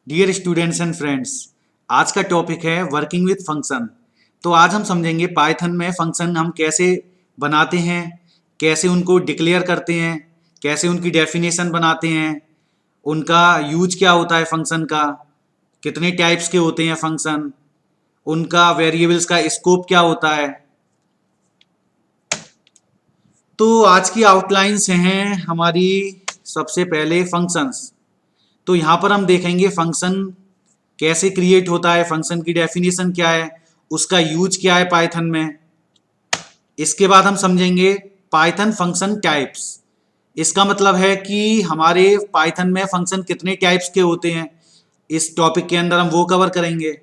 Dear students and friends, आज का topic है वर्किंग विथ फंक्शन। तो आज हम समझेंगे पाइथन में फंक्शन हम कैसे बनाते हैं, कैसे उनको डिक्लेयर करते हैं, कैसे उनकी डेफिनेशन बनाते हैं, उनका यूज क्या होता है फंक्शन का, कितने टाइप्स के होते हैं फंक्शन, उनका वेरिएबल्स का स्कोप क्या होता है। तो आज की आउटलाइंस हैं हमारी। सबसे पहले फंक्शंस। तो यहाँ पर हम देखेंगे फंक्शन कैसे क्रिएट होता है, फंक्शन की डेफिनेशन क्या है, उसका यूज क्या है पाइथन में। इसके बाद हम समझेंगे पाइथन फंक्शन टाइप्स। इसका मतलब है कि हमारे पाइथन में फंक्शन कितने टाइप्स के होते हैं, इस टॉपिक के अंदर हम वो कवर करेंगे।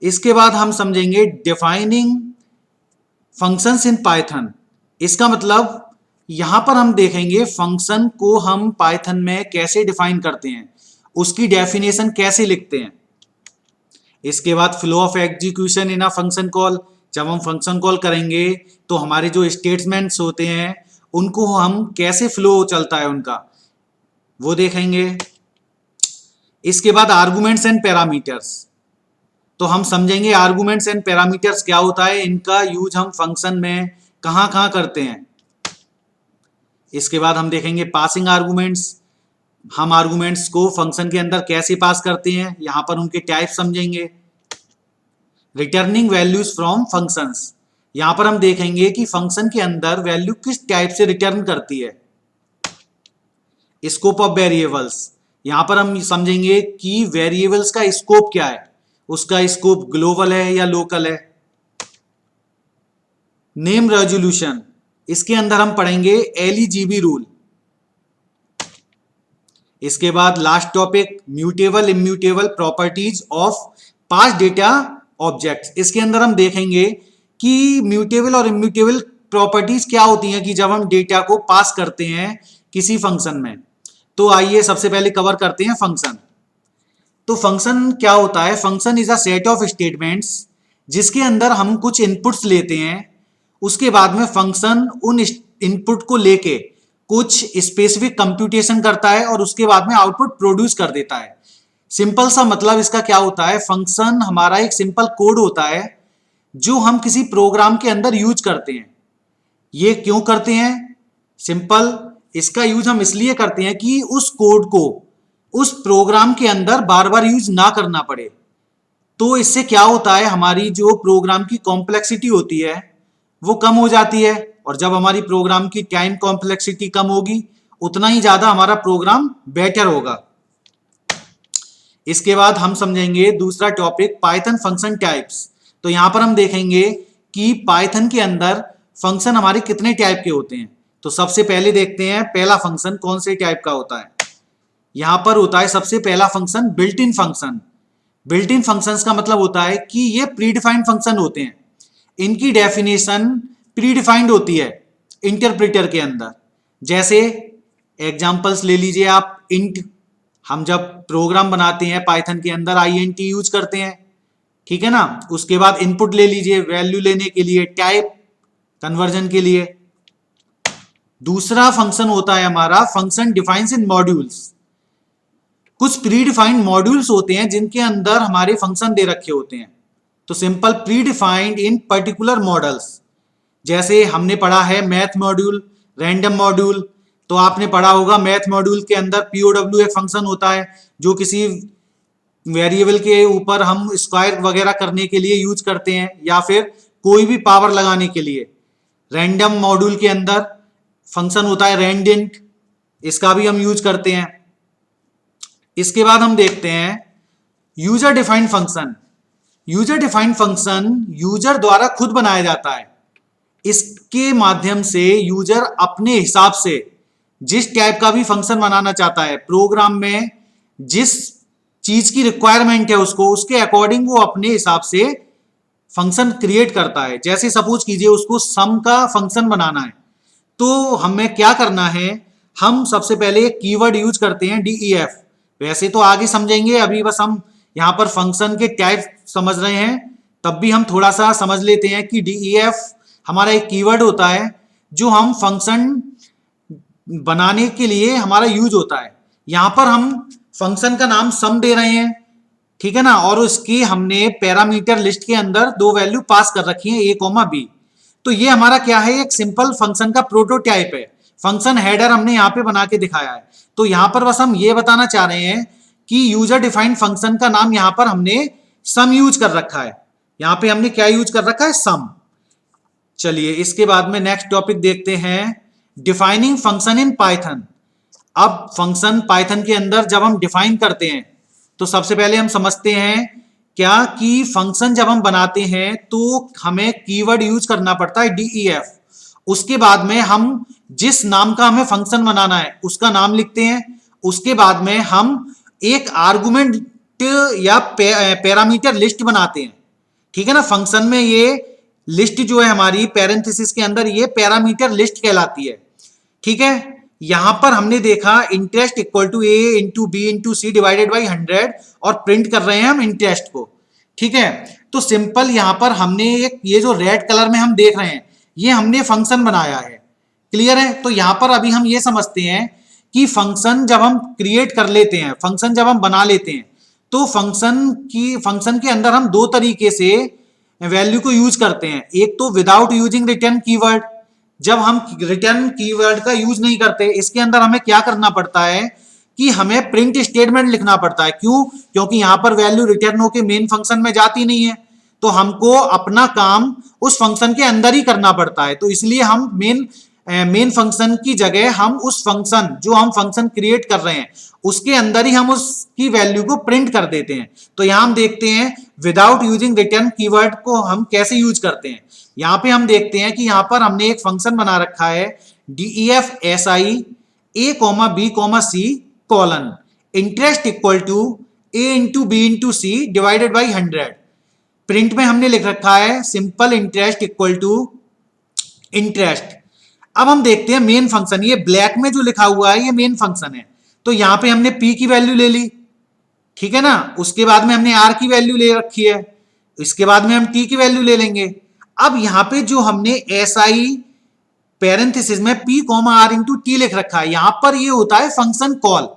इसके बाद हम समझेंगे डिफाइनिंग फंक्शंस इन पाइथन। इसका मतलब यहां पर हम देखेंगे फंक्शन को हम पाइथन में कैसे डिफाइन करते हैं, उसकी डेफिनेशन कैसे लिखते हैं। इसके बाद flow of execution in a function call. जब हम फंक्शन कॉल करेंगे तो हमारे जो स्टेटमेंट्स होते हैं उनको हम कैसे फ्लो चलता है उनका, वो देखेंगे। इसके बाद आर्गुमेंट्स एंड पैरामीटर्स। तो हम समझेंगे आर्गुमेंट्स एंड पैरामीटर्स क्या होता है, इनका यूज हम फंक्शन में कहां कहां करते हैं। इसके बाद हम देखेंगे पासिंग आर्गुमेंट्स। हम आर्गुमेंट्स को फंक्शन के अंदर कैसे पास करते हैं, यहां पर उनके टाइप समझेंगे। Returning values from functions. यहां पर हम देखेंगे कि फंक्शन के अंदर वैल्यू किस टाइप से रिटर्न करती है। Scope of variables. यहां पर हम समझेंगे कि वेरिएबल्स का स्कोप क्या है, उसका स्कोप ग्लोबल है या लोकल है। Name resolution. इसके अंदर हम पढ़ेंगे एलईजीबी रूल। इसके बाद last topic mutable immutable properties of pass data objects. इसके अंदर हम देखेंगे कि म्यूटेबल और इम्यूटेबल प्रॉपर्टीज क्या होती हैं कि जब हम डेटा को पास करते हैं किसी फंक्शन में। तो आइए सबसे पहले कवर करते हैं फंक्शन। तो फंक्शन क्या होता है, function is a set of statements जिसके अंदर हम कुछ इनपुट्स लेते हैं। उसके बाद में फंक्शन उन इनपुट को लेके कुछ स्पेसिफिक कंप्यूटेशन करता है और उसके बाद में आउटपुट प्रोड्यूस कर देता है। सिंपल सा मतलब इसका क्या होता है, फंक्शन हमारा एक सिंपल कोड होता है जो हम किसी प्रोग्राम के अंदर यूज करते हैं। ये क्यों करते हैं, सिंपल इसका यूज हम इसलिए करते हैं कि उस कोड को उस प्रोग्राम के अंदर बार बार यूज ना करना पड़े। तो इससे क्या होता है, हमारी जो प्रोग्राम की कॉम्प्लेक्सिटी होती है वो कम हो जाती है, और जब हमारी प्रोग्राम की टाइम कॉम्प्लेक्सिटी कम होगी उतना ही ज्यादा हमारा प्रोग्राम बेटर होगा। इसके बाद हम समझेंगे दूसरा टॉपिक पाइथन फंक्शन टाइप्स। तो यहां पर हम देखेंगे कि पाइथन के अंदर फंक्शन हमारे कितने टाइप के होते हैं। तो सबसे पहले देखते हैं पहला फंक्शन कौन से टाइप का होता है। यहां पर होता है सबसे पहला function built in function. Built in functions का मतलब होता है कि ये प्री डिफाइंड फंक्शन होते हैं, इनकी डेफिनेशन प्री डिफाइंड होती है इंटरप्रेटर के अंदर। जैसे एग्जांपल्स ले लीजिए आप, इंट। हम जब प्रोग्राम बनाते हैं पाइथन के अंदर INT यूज करते हैं, ठीक है ना। उसके बाद इनपुट ले लीजिए वैल्यू लेने के लिए, टाइप कन्वर्जन के लिए। दूसरा फंक्शन होता है हमारा फंक्शन डिफाइंस इन मॉड्यूल्स। कुछ प्री डिफाइंड मॉड्यूल्स होते हैं जिनके अंदर हमारे फंक्शन दे रखे होते हैं। तो simple pre defined in particular models. जैसे हमने पढ़ा है मैथ मॉड्यूल, रैंडम मॉड्यूल। तो आपने पढ़ा होगा मैथ मॉड्यूल के अंदर POW एक फंक्शन होता है जो किसी वेरिएबल के ऊपर हम स्क्वायर वगैरह करने के लिए यूज करते हैं, या फिर कोई भी पावर लगाने के लिए। रैंडम मॉड्यूल के अंदर फंक्शन होता है रैंडेंट, इसका भी हम यूज करते हैं। इसके बाद हम देखते हैं user defined function. User defined function user द्वारा खुद बनाया जाता है। इसके माध्यम से यूजर अपने हिसाब से जिस टाइप का भी फंक्शन बनाना चाहता है, प्रोग्राम में जिस चीज की रिक्वायरमेंट है उसको, उसके अकॉर्डिंग वो अपने हिसाब से फंक्शन क्रिएट करता है। जैसे सपोज कीजिए उसको सम का फंक्शन बनाना है, तो हमें क्या करना है, हम सबसे पहले एक कीवर्ड यूज करते हैं DEF। वैसे तो आगे समझेंगे, अभी बस हम यहां पर फंक्शन के टाइप समझ रहे हैं, तब भी हम थोड़ा सा समझ लेते हैं कि DEF हमारा एक कीवर्ड होता है जो हम फंक्शन बनाने के लिए हमारा यूज होता है। यहां पर हम फंक्शन का नाम सम दे रहे हैं, ठीक है ना, और उसकी हमने पैरामीटर लिस्ट के अंदर दो वैल्यू पास कर रखी है, a, b। तो ये हमारा क्या है, एक सिंपल फंक्शन का प्रोटोटाइप है। फंक्शन हेडर हमने यहाँ पे बना के दिखाया है। तो यहां पर बस हम ये बताना चाह रहे हैं कि यूजर डिफाइंड फंक्शन का नाम यहां पर हमने सम यूज कर रखा है। यहां पे हमने क्या यूज कर रखा है, सम। चलिए इसके बाद में नेक्स्ट टॉपिक देखते हैं, डिफाइनिंग फंक्शन इन पाइथन। अब फंक्शन पाइथन के अंदर जब हम डिफाइन करते हैं तो सबसे पहले हम समझते हैं क्या कि फंक्शन जब हम बनाते हैं तो हमें कीवर्ड यूज करना पड़ता है DEF। उसके बाद में हम जिस नाम का हमें फंक्शन बनाना है उसका नाम लिखते हैं। उसके बाद में हम एक आर्गुमेंट या पैरामीटर लिस्ट बनाते हैं, ठीक है ना। फंक्शन में ये लिस्ट जो है हमारी पैरेंथेसिस के अंदर ये पैरामीटर लिस्ट कहलाती है, ठीक है। यहां पर हमने देखा interest equal to a into B into C divided by 100 और प्रिंट कर रहे हैं हम इंटरेस्ट को, ठीक है। तो सिंपल यहां पर हमने एक ये जो रेड कलर में हम देख रहे हैं ये हमने फंक्शन बनाया है, क्लियर है। तो यहां पर अभी हम ये समझते हैं कि फंक्शन जब हम क्रिएट कर लेते हैं, फंक्शन जब हम बना लेते हैं तो फंक्शन के अंदर हम दो तरीके से वैल्यू को यूज करते हैं। एक तो विदाउट यूजिंग रिटर्न कीवर्ड, जब हम रिटर्न कीवर्ड का यूज नहीं करते, इसके अंदर हमें क्या करना पड़ता है कि हमें प्रिंट स्टेटमेंट लिखना पड़ता है। क्यों? क्योंकि यहां पर वैल्यू रिटर्न होकर मेन फंक्शन में जाती नहीं है, तो हमको अपना काम उस फंक्शन के अंदर ही करना पड़ता है। तो इसलिए हम मेन फंक्शन की जगह हम उस फंक्शन जो हम फंक्शन क्रिएट कर रहे हैं उसके अंदर ही हम उसकी वैल्यू को प्रिंट कर देते हैं। तो यहां हम देखते हैं विदाउट यूजिंग रिटर्न कीवर्ड को हम कैसे यूज करते हैं। यहां पे हम देखते हैं कि यहां पर हमने एक फंक्शन बना रखा है DEF SI a, b, c colon interest equal to a into B into C divided by 100। Print में हमने लिख रखा है simple interest equal to interest. अब हम देखते हैं मेन फंक्शन, ये ब्लैक में जो लिखा हुआ है ये मेन फंक्शन है। तो यहां पे हमने p की वैल्यू ले ली, ठीक है ना। उसके बाद में हमने r की वैल्यू ले रखी है, इसके बाद में हम t की वैल्यू ले लेंगे। अब यहां पे जो हमने SI पैरेंथेसिस में p, r इंटू टी लिख रखा है, यहां पर ये होता है फंक्शन कॉल।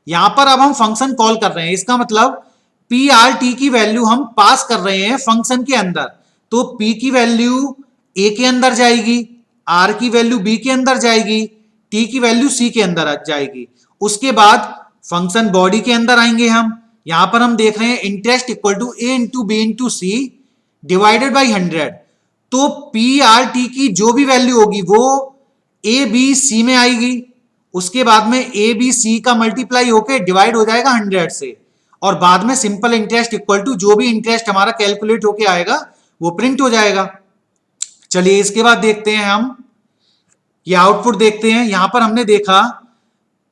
यहां पर अब हम फंक्शन कॉल कर रहे हैं, इसका मतलब PRT की वैल्यू हम पास कर रहे हैं फंक्शन के अंदर। तो p की वैल्यू a के अंदर जाएगी, r की वैल्यू b के अंदर जाएगी, t की वैल्यू c के अंदर जाएगी। उसके बाद फंक्शन बॉडी के अंदर आएंगे हम। यहां पर हम देख रहे हैं interest equal to a into B into C divided by 100। तो PRT की जो भी वैल्यू होगी वो ABC में आएगी। उसके बाद में ABC का मल्टीप्लाई होकर डिवाइड हो जाएगा 100 से, और बाद में सिंपल इंटरेस्ट इक्वल टू जो भी इंटरेस्ट हमारा कैलकुलेट होके आएगा वो प्रिंट हो जाएगा। चलिए इसके बाद देखते हैं हम ये आउटपुट देखते हैं। यहां पर हमने देखा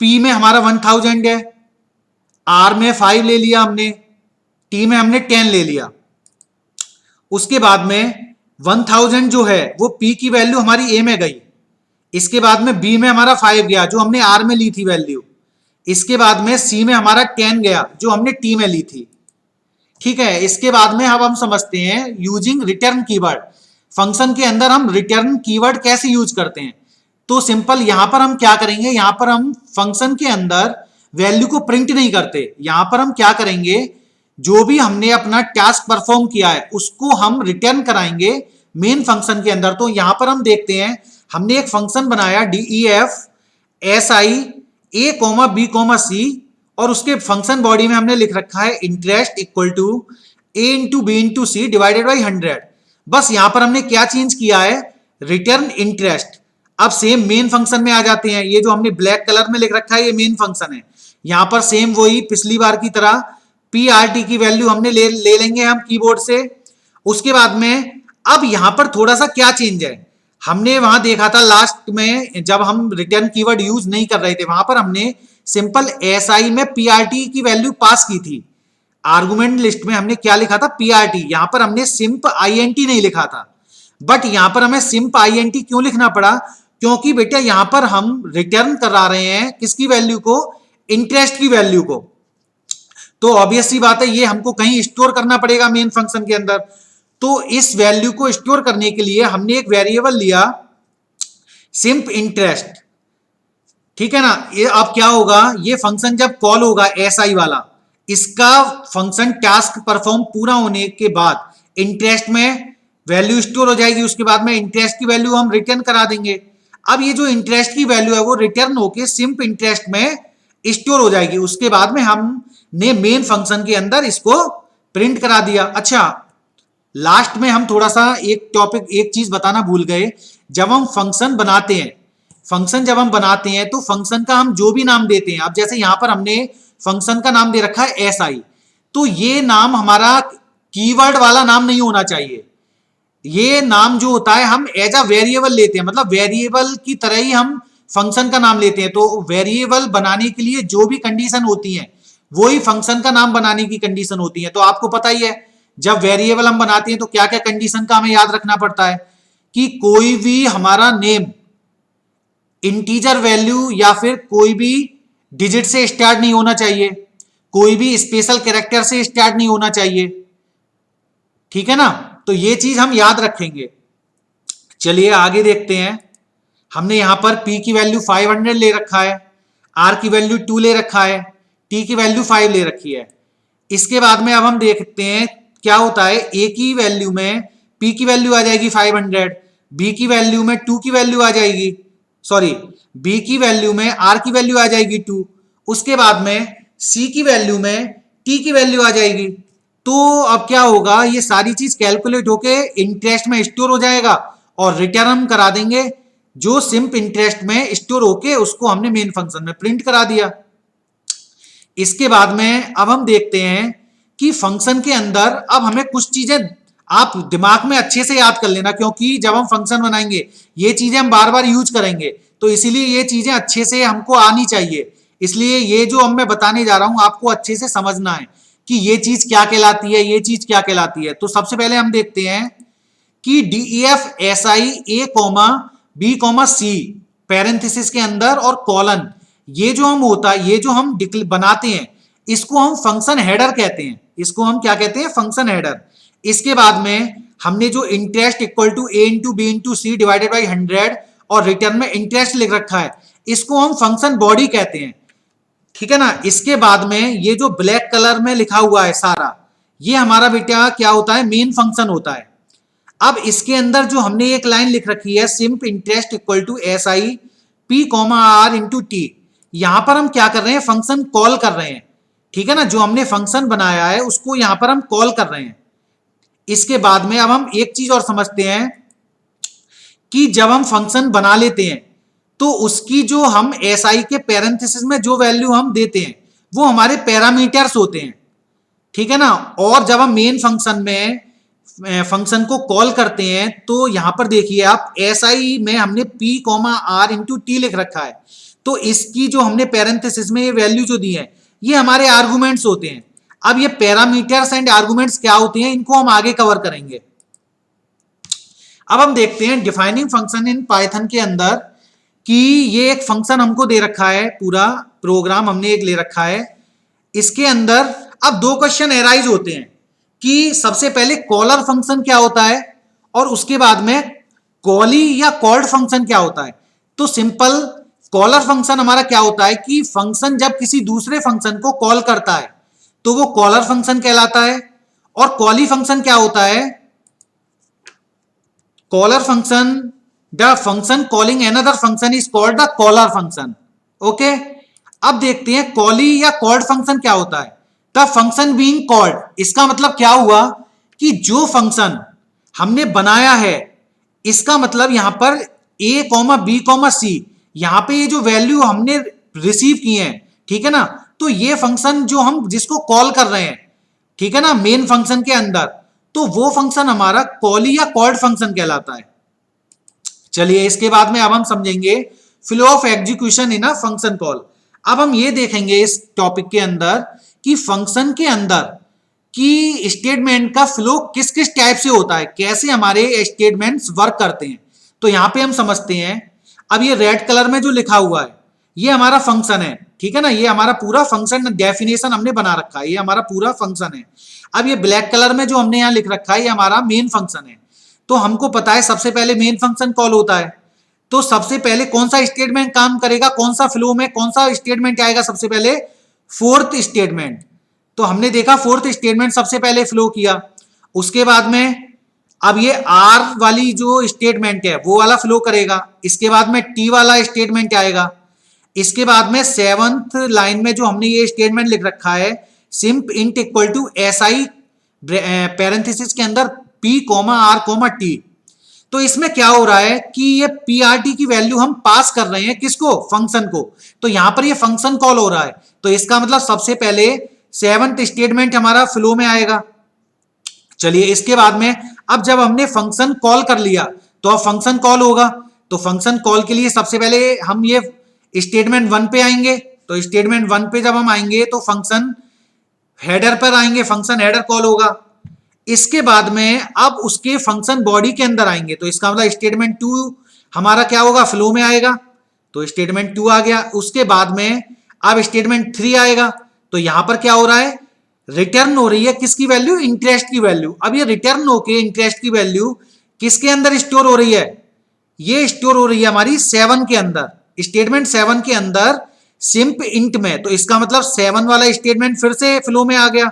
P में हमारा 1000 है, R में 5 ले लिया हमने, T में हमने 10 ले लिया। उसके बाद में 1000 जो है वो P की वैल्यू हमारी A में गई, इसके बाद में B में हमारा 5 गया जो हमने R में ली थी वैल्यू, इसके बाद में C में हमारा 10 गया जो हमने T में ली थी, ठीक है। इसके बाद में अब हम समझते हैं यूजिंग रिटर्न कीवर्ड। फंक्शन के अंदर हम रिटर्न कीवर्ड कैसे यूज करते हैं। तो सिंपल यहां पर हम क्या करेंगे, यहां पर हम फंक्शन के अंदर वैल्यू को प्रिंट नहीं करते, यहां पर हम क्या करेंगे, जो भी हमने अपना टास्क परफॉर्म किया है उसको हम रिटर्न कराएंगे मेन फंक्शन के अंदर। तो यहां पर हम देखते हैं हमने एक फंक्शन बनाया DEF SI a, b, c, और उसके फंक्शन बॉडी में हमने लिख रखा है interest equal to a into B into C divided by 100। बस यहां पर हमने क्या चेंज किया है, रिटर्न इंटरेस्ट। अब सेम मेन फंक्शन में आ जाते हैं, ये जो हमने ब्लैक कलर में लिख रखा है ये मेन फंक्शन है। यहां पर सेम वही पिछली बार की तरह PRT की वैल्यू हमने ले लेंगे हम कीबोर्ड से। उसके बाद में अब यहां पर थोड़ा सा क्या चेंज है, हमने वहां देखा था लास्ट में जब हम रिटर्न कीवर्ड यूज नहीं कर रहे थे वहां पर हमने सिंपल SI में PRT की वैल्यू पास की थी। आर्गुमेंट लिस्ट में हमने क्या लिखा था, PRT। यहां पर हमने सिंप INT नहीं लिखा था, बट यहां पर हमें सिंप INT क्यों लिखना पड़ा, क्योंकि बेटा यहां पर हम रिटर्न करा रहे हैं किसकी वैल्यू को, इंटरेस्ट की वैल्यू को। तो ऑब्वियस सी बात है ये हमको कहीं स्टोर करना पड़ेगा मेन फंक्शन के अंदर। तो इस वैल्यू को स्टोर करने के लिए हमने एक वेरिएबल लिया सिंप इंटरेस्ट। ठीक है ना। ये अब क्या होगा, ये फंक्शन जब कॉल होगा एस आई वाला, इसका फंक्शन टास्क परफॉर्म पूरा होने के बाद इंटरेस्ट में वैल्यू स्टोर हो जाएगी, उसके बाद में इंटरेस्ट की वैल्यू हम रिटर्न करा देंगे। अब ये जो इंटरेस्ट की वैल्यू है वो रिटर्न होके सिंप इंटरेस्ट में स्टोर हो जाएगी, उसके बाद में हमने मेन फंक्शन के अंदर इसको प्रिंट करा दिया। अच्छा, लास्ट में हम थोड़ा सा एक टॉपिक, एक चीज बताना भूल गए। जब हम फंक्शन बनाते हैं, फंक्शन जब हम बनाते हैं तो फंक्शन का हम जो भी नाम देते हैं, अब जैसे यहां पर हमने फंक्शन का नाम दे रखा है एस आई, तो ये नाम हमारा कीवर्ड वाला नाम नहीं होना चाहिए। ये नाम जो होता है हम एज अ वेरिएबल लेते हैं, मतलब वेरिएबल की तरह ही हम फंक्शन का नाम लेते हैं। तो वेरिएबल बनाने के लिए जो भी कंडीशन होती है वही फंक्शन का नाम बनाने की कंडीशन होती है। तो आपको पता ही है, जब वेरिएबल हम बनाते हैं तो क्या क्या कंडीशन का हमें याद रखना पड़ता है कि कोई भी हमारा नेम इंटीजर वैल्यू या फिर कोई भी डिजिट से स्टार्ट नहीं होना चाहिए, कोई भी स्पेशल कैरेक्टर से स्टार्ट नहीं होना चाहिए। ठीक है ना, तो ये चीज हम याद रखेंगे। चलिए आगे देखते हैं। हमने यहां पर p की वैल्यू 500 ले रखा है, r की वैल्यू 2 ले रखा है, t की वैल्यू 5 ले रखी है। इसके बाद में अब हम देखते हैं क्या होता है। a की वैल्यू में p की वैल्यू आ जाएगी 500, b की वैल्यू में 2 की वैल्यू आ जाएगी, सॉरी b की वैल्यू में r की वैल्यू आ जाएगी 2, उसके बाद में c की वैल्यू में t की वैल्यू आ जाएगी। तो अब क्या होगा, ये सारी चीज कैलकुलेट होके इंटरेस्ट में स्टोर हो जाएगा और रिटर्न हम करा देंगे जो सिंप इंटरेस्ट में स्टोर होके उसको हमने मेन फंक्शन में प्रिंट करा दिया। इसके बाद में अब हम देखते हैं कि फंक्शन के अंदर अब हमें कुछ चीजें आप दिमाग में अच्छे से याद कर लेना, क्योंकि जब हम फंक्शन बनाएंगे ये चीजें हम बार बार यूज करेंगे, तो इसीलिए ये चीजें अच्छे से हमको आनी चाहिए। इसलिए ये जो अब मैं बताने जा रहा हूं आपको अच्छे से समझना है कि ये चीज क्या कहलाती है, ये चीज क्या कहलाती है। तो सबसे पहले हम देखते हैं कि D E F S I A comma B comma C parenthesis के अंदर और कॉलन, ये जो हम होता है, ये जो हम बनाते हैं इसको हम फंक्शन हेडर कहते हैं। इसको हम क्या कहते हैं, फंक्शन हेडर। इसके बाद में हमने जो interest equal to A into B into C divided by 100 और रिटर्न में इंटरेस्ट लिख रखा है, इसको हम फंक्शन बॉडी कहते हैं। ठीक है ना। इसके बाद में ये जो ब्लैक कलर में लिखा हुआ है सारा, ये हमारा बेटा क्या होता है, मेन फंक्शन होता है। अब इसके अंदर जो हमने एक लाइन लिख रखी है simp interest equal to S I P comma R into T, यहां पर हम क्या कर रहे हैं, फंक्शन कॉल कर रहे हैं। ठीक है ना, जो हमने फंक्शन बनाया है उसको यहां पर हम कॉल कर रहे हैं। इसके बाद में अब हम एक चीज और समझते हैं कि जब हम फंक्शन बना लेते हैं तो उसकी जो हम एस आई के पैरेंथेसिस में जो वैल्यू हम देते हैं वो हमारे पैरामीटर्स होते हैं। ठीक है ना। और जब हम मेन फंक्शन में फंक्शन को कॉल करते हैं तो यहां पर देखिए आप एस आई में हमने p comma R into T लिख रखा है, तो इसकी जो हमने पैरेंथेसिस में ये वैल्यू जो दी है ये हमारे आर्गुमेंट्स होते हैं। अब ये पैरामीटर्स एंड आर्गुमेंट्स क्या होते हैं इनको हम आगे कवर करेंगे। अब हम देखते हैं डिफाइनिंग फंक्शन इन पाइथन के अंदर कि ये एक फंक्शन हमको दे रखा है, पूरा प्रोग्राम हमने एक ले रखा है। इसके अंदर अब दो क्वेश्चन एराइज होते हैं कि सबसे पहले कॉलर फंक्शन क्या होता है और उसके बाद में कॉली या कॉल्ड फंक्शन क्या होता है। तो सिंपल कॉलर फंक्शन हमारा क्या होता है कि फंक्शन जब किसी दूसरे फंक्शन को कॉल करता है तो वो कॉलर फंक्शन कहलाता है। और कॉली फंक्शन क्या होता है, caller function, the function calling another function is called the caller function. Okay, अब देखते हैं कॉली या कॉल्ड फंक्शन क्या होता है। द फंक्शन बीइंग कॉल्ड, इसका मतलब क्या हुआ कि जो फंक्शन हमने बनाया है इसका मतलब यहां पर a कॉमा बी कॉमा सी, यहां पे ये जो वैल्यू हमने रिसीव की है, ठीक है ना, तो ये फंक्शन जो हम जिसको कॉल कर रहे हैं, ठीक है ना, मेन फंक्शन के अंदर, तो वो फंक्शन हमारा कॉली या कॉल्ड फंक्शन कहलाता है। चलिए इसके बाद में अब हम समझेंगे flow of execution in a function call. अब हम ये देखेंगे इस टॉपिक के अंदर कि फंक्शन के अंदर कि स्टेटमेंट का फ्लो किस किस टाइप से होता है, कैसे हमारे स्टेटमेंट्स वर्क करते हैं। तो यहां पे हम समझते हैं। अब ये रेड कलर में जो लिखा हुआ है ये हमारा फंक्शन है, ठीक है ना, ये हमारा पूरा फंक्शन डेफिनेशन हमने बना रखा है, ये हमारा पूरा फंक्शन है। अब ये ब्लैक कलर में जो हमने यहां लिख रखा है ये हमारा मेन फंक्शन है। तो हमको पता है सबसे पहले मेन फंक्शन कॉल होता है, तो सबसे पहले कौन सा स्टेटमेंट काम करेगा, कौन सा फ्लो में कौन सा स्टेटमेंट आएगा, सबसे पहले फोर्थ स्टेटमेंट। तो हमने देखा फोर्थ स्टेटमेंट सबसे पहले फ्लो किया, उसके बाद में अब ये आर वाली जो स्टेटमेंट है वो वाला फ्लो करेगा, इसके बाद में टी वाला स्टेटमेंट आएगा, इसके बाद में सेवंथ लाइन में जो हमने ये स्टेटमेंट लिख रखा है simp int equal to S I parenthesis के अंदर P comma R comma T. तो इसमें क्या हो रहा है कि ये पी आर टी की वैल्यू हम पास कर रहे हैं किसको, फंक्शन को। तो यहां पर ये फंक्शन कॉल हो रहा है, तो इसका मतलब सबसे पहले सेवंथ स्टेटमेंट हमारा फ्लो में आएगा। चलिए इसके बाद में अब जब हमने फंक्शन कॉल कर लिया तो अब फंक्शन कॉल होगा, तो फंक्शन कॉल के लिए सबसे पहले हम ये स्टेटमेंट 1 पे आएंगे। तो स्टेटमेंट 1 पे जब हम आएंगे तो फंक्शन हेडर पर आएंगे, फंक्शन हेडर कॉल होगा। इसके बाद में अब उसके फंक्शन बॉडी के अंदर आएंगे, तो इसका मतलब स्टेटमेंट 2 हमारा क्या होगा, फ्लो में आएगा। तो स्टेटमेंट 2 आ गया, उसके बाद में अब स्टेटमेंट 3 आएगा। तो यहां पर क्या हो रहा है, रिटर्न हो रही है किसकी वैल्यू, इंटरेस्ट की वैल्यू। अब ये रिटर्न होके इंटरेस्ट की वैल्यू किसके अंदर स्टोर हो रही है, ये स्टोर हो रही है हमारी 7 के अंदर, स्टेटमेंट 7 के अंदर सिंप इंट में। तो इसका मतलब 7 वाला स्टेटमेंट फिर से फ्लो में आ गया,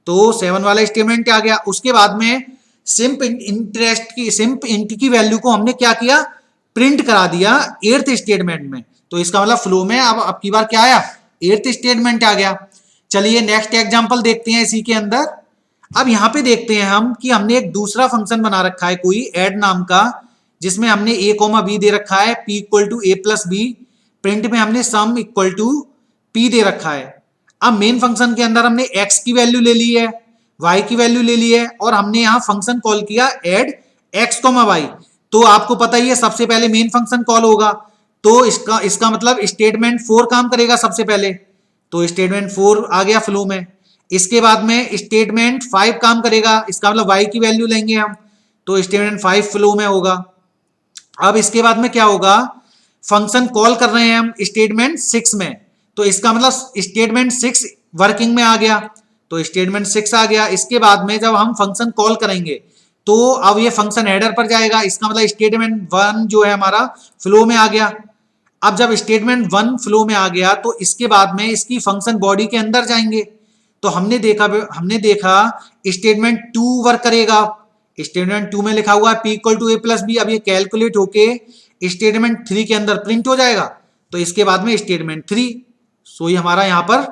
तो 7 वाला स्टेटमेंट आ गया। उसके बाद में सिंप इंटरेस्ट की, सिंप इंट की वैल्यू को हमने क्या किया, प्रिंट करा दिया 8th स्टेटमेंट में। तो इसका मतलब फ्लो में अब की बार क्या आया, 8th स्टेटमेंट आ गया। चलिए नेक्स्ट एग्जांपल देखते हैं इसी के अंदर। अब यहां पे देखते हैं हम कि हमने एक दूसरा फंक्शन बना रखा है कोई ऐड नाम का, जिसमें हमने a कोमा बी दे रखा है, p equal to a plus B, print में हमने सम इक्वल टू p दे रखा है। अब मेन फंक्शन के अंदर हमने x की वैल्यू ले ली है, y की वैल्यू ले ली है, और हमने यहां फंक्शन कॉल किया ऐड x कोमा y। तो आपको पता ही है सबसे पहले मेन फंक्शन कॉल होगा, तो इसका मतलब स्टेटमेंट 4 काम करेगा सबसे पहले, तो स्टेटमेंट 4 आ गया फ्लो में। इसके बाद में स्टेटमेंट 5 काम करेगा, इसका मतलब y की वैल्यू लेंगे हम, तो स्टेटमेंट 5 फ्लो में होगा। अब इसके बाद में क्या होगा, फंक्शन कॉल कर रहे हैं हम स्टेटमेंट 6 में, तो इसका मतलब स्टेटमेंट 6 वर्किंग में आ गया, तो स्टेटमेंट 6 आ गया। इसके बाद में जब हम फंक्शन कॉल करेंगे तो अब ये फंक्शन हेडर पर जाएगा, इसका मतलब स्टेटमेंट 1 जो है हमारा फ्लो में आ गया। अब जब स्टेटमेंट 1 फ्लो में आ गया तो इसके बाद में इसकी फंक्शन बॉडी के अंदर जाएंगे, तो हमने देखा स्टेटमेंट 2 वर्क करेगा, स्टेटमेंट 2 में लिखा हुआ है p equal to a plus B. अब ये कैलकुलेट होके स्टेटमेंट 3 के अंदर प्रिंट हो जाएगा, तो इसके बाद में स्टेटमेंट 3, सो ये हमारा यहां पर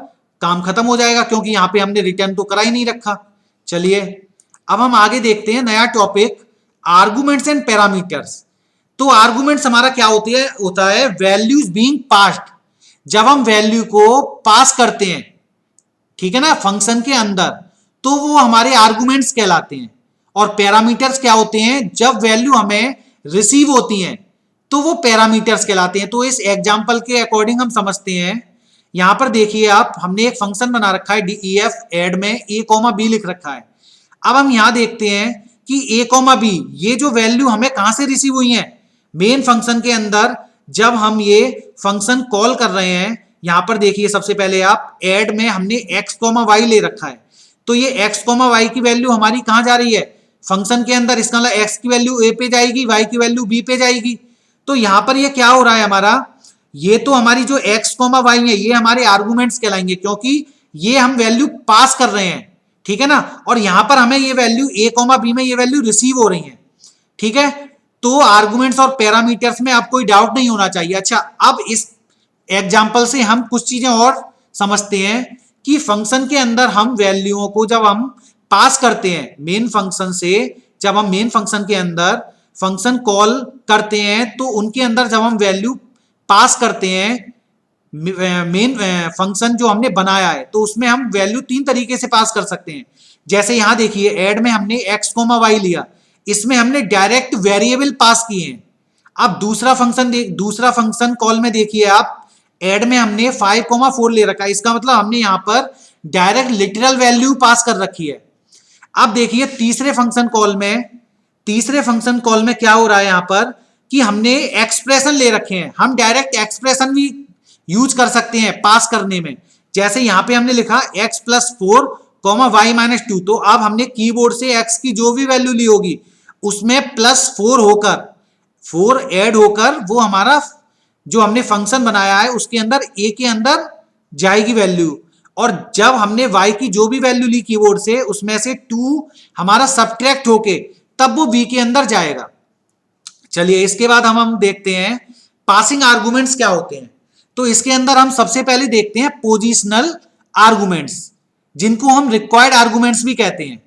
काम खत्म हो जाएगा, क्योंकि यहां पे हमने रिटर्न तो करा ही नहीं रखा। चलिए अब हम आगे देखते हैं नया टॉपिक, आर्गुमेंट्स एंड पैरामीटर्स। तो आर्गुमेंट्स हमारा क्या होता है वैल्यूज बीइंग पास्ड, जब हम वैल्यू को पास करते हैं, ठीक है ना, फंक्शन के अंदर, तो वो हमारे आर्गुमेंट्स कहलाते हैं। और पैरामीटर्स क्या होते हैं, जब वैल्यू हमें रिसीव होती हैं तो वो पैरामीटर्स कहलाते हैं। तो इस एग्जांपल के अकॉर्डिंग हम समझते हैं। यहां पर देखिए आप, हमने एक फंक्शन बना रखा है def ऐड में a कोमा b लिख रखा है। अब हम यहां देखते हैं कि a कोमा b ये जो वैल्यू हमें कहां से रिसीव हुई है, मेन फंक्शन के अंदर जब हम ये फंक्शन कॉल कर रहे हैं। यहां पर देखिए सबसे पहले आप ऐड में हमने x कोमा y ले रखा है, तो ये x कोमा y की वैल्यू हमारी कहां जा रही है, फंक्शन के अंदर। इसका मतलब x की वैल्यू a पे जाएगी, y की वैल्यू b पे जाएगी। तो यहां पर ये क्या हो रहा है हमारा, ये तो हमारी जो x कोमा y है ये हमारे आर्गुमेंट्स कहलाएंगे, क्योंकि ये हम वैल्यू पास कर रहे हैं, ठीक है ना। और यहां पर हमें ये वैल्यू a कोमा b में ये वैल्यू रिसीव हो रही है, ठीक है। तो आर्गुमेंट्स और पैरामीटर्स में आप कोई डाउट नहीं होना चाहिए। अच्छा, अब इस एग्जाम्पल से हम कुछ चीजें और समझते हैं कि फंक्शन के अंदर हम वैल्यूओं को जब हम पास करते हैं मेन फंक्शन से, जब हम मेन फंक्शन के अंदर फंक्शन कॉल करते हैं तो उनके अंदर जब हम वैल्यू पास करते हैं मेन फंक्शन जो हमने बनाया है, तो उसमें हम वैल्यू 3 तरीके से पास कर सकते हैं। जैसे यहां देखिए ऐड में हमने x कोमा y लिया, इसमें हमने डायरेक्ट वेरिएबल पास किए हैं। अब दूसरा फंक्शन कॉल में देखिए आप, ऐड में हमने 5 कोमा 4 ले रखा है, इसका मतलब हमने यहां पर डायरेक्ट लिटरल वैल्यू पास कर रखी है। अब देखिए तीसरे फंक्शन कॉल में क्या हो रहा है यहां पर कि हमने एक्सप्रेशन ले रखे हैं, हम डायरेक्ट एक्सप्रेशन भी यूज कर सकते हैं पास करने में। जैसे यहां पे हमने लिखा x plus 4 comma y minus 2, तो अब हमने कीबोर्ड से x की जो भी वैल्यू ली होगी उसमें +4 होकर 4 ऐड होकर वो हमारा जो हमने फंक्शन बनाया है उसके अंदर ए के अंदर जाएगी वैल्यू, और जब हमने y की जो भी वैल्यू ली कीबोर्ड से उसमें से 2 हमारा सब्ट्रैक्ट होके तब वो b के अंदर जाएगा। चलिए इसके बाद हम देखते हैं पासिंग आर्गुमेंट्स क्या होते हैं। तो इसके अंदर हम सबसे पहले देखते हैं पोजिशनल आर्गुमेंट्स, जिनको हम रिक्वायर्ड आर्गुमेंट्स भी कहते हैं।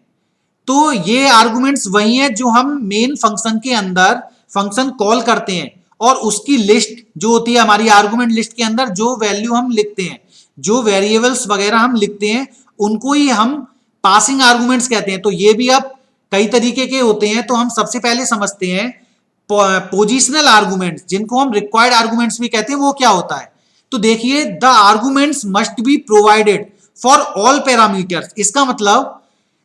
तो ये आर्गुमेंट्स वही हैं जो हम मेन फंक्शन के अंदर फंक्शन कॉल करते हैं, और उसकी लिस्ट जो होती है हमारी आर्गुमेंट लिस्ट के अंदर जो वैल्यू हम लिखते हैं, जो वेरिएबल्स वगैरह हम लिखते हैं, उनको ही हम पासिंग आर्गुमेंट्स कहते हैं। तो ये भी अब कई तरीके के होते हैं। तो हम सबसे पहले समझते हैं पोजिशनल आर्गुमेंट्स, जिनको हम रिक्वायर्ड आर्गुमेंट्स भी कहते हैं, वो क्या होता है। तो देखिए, the arguments must be provided for all parameters. इसका मतलब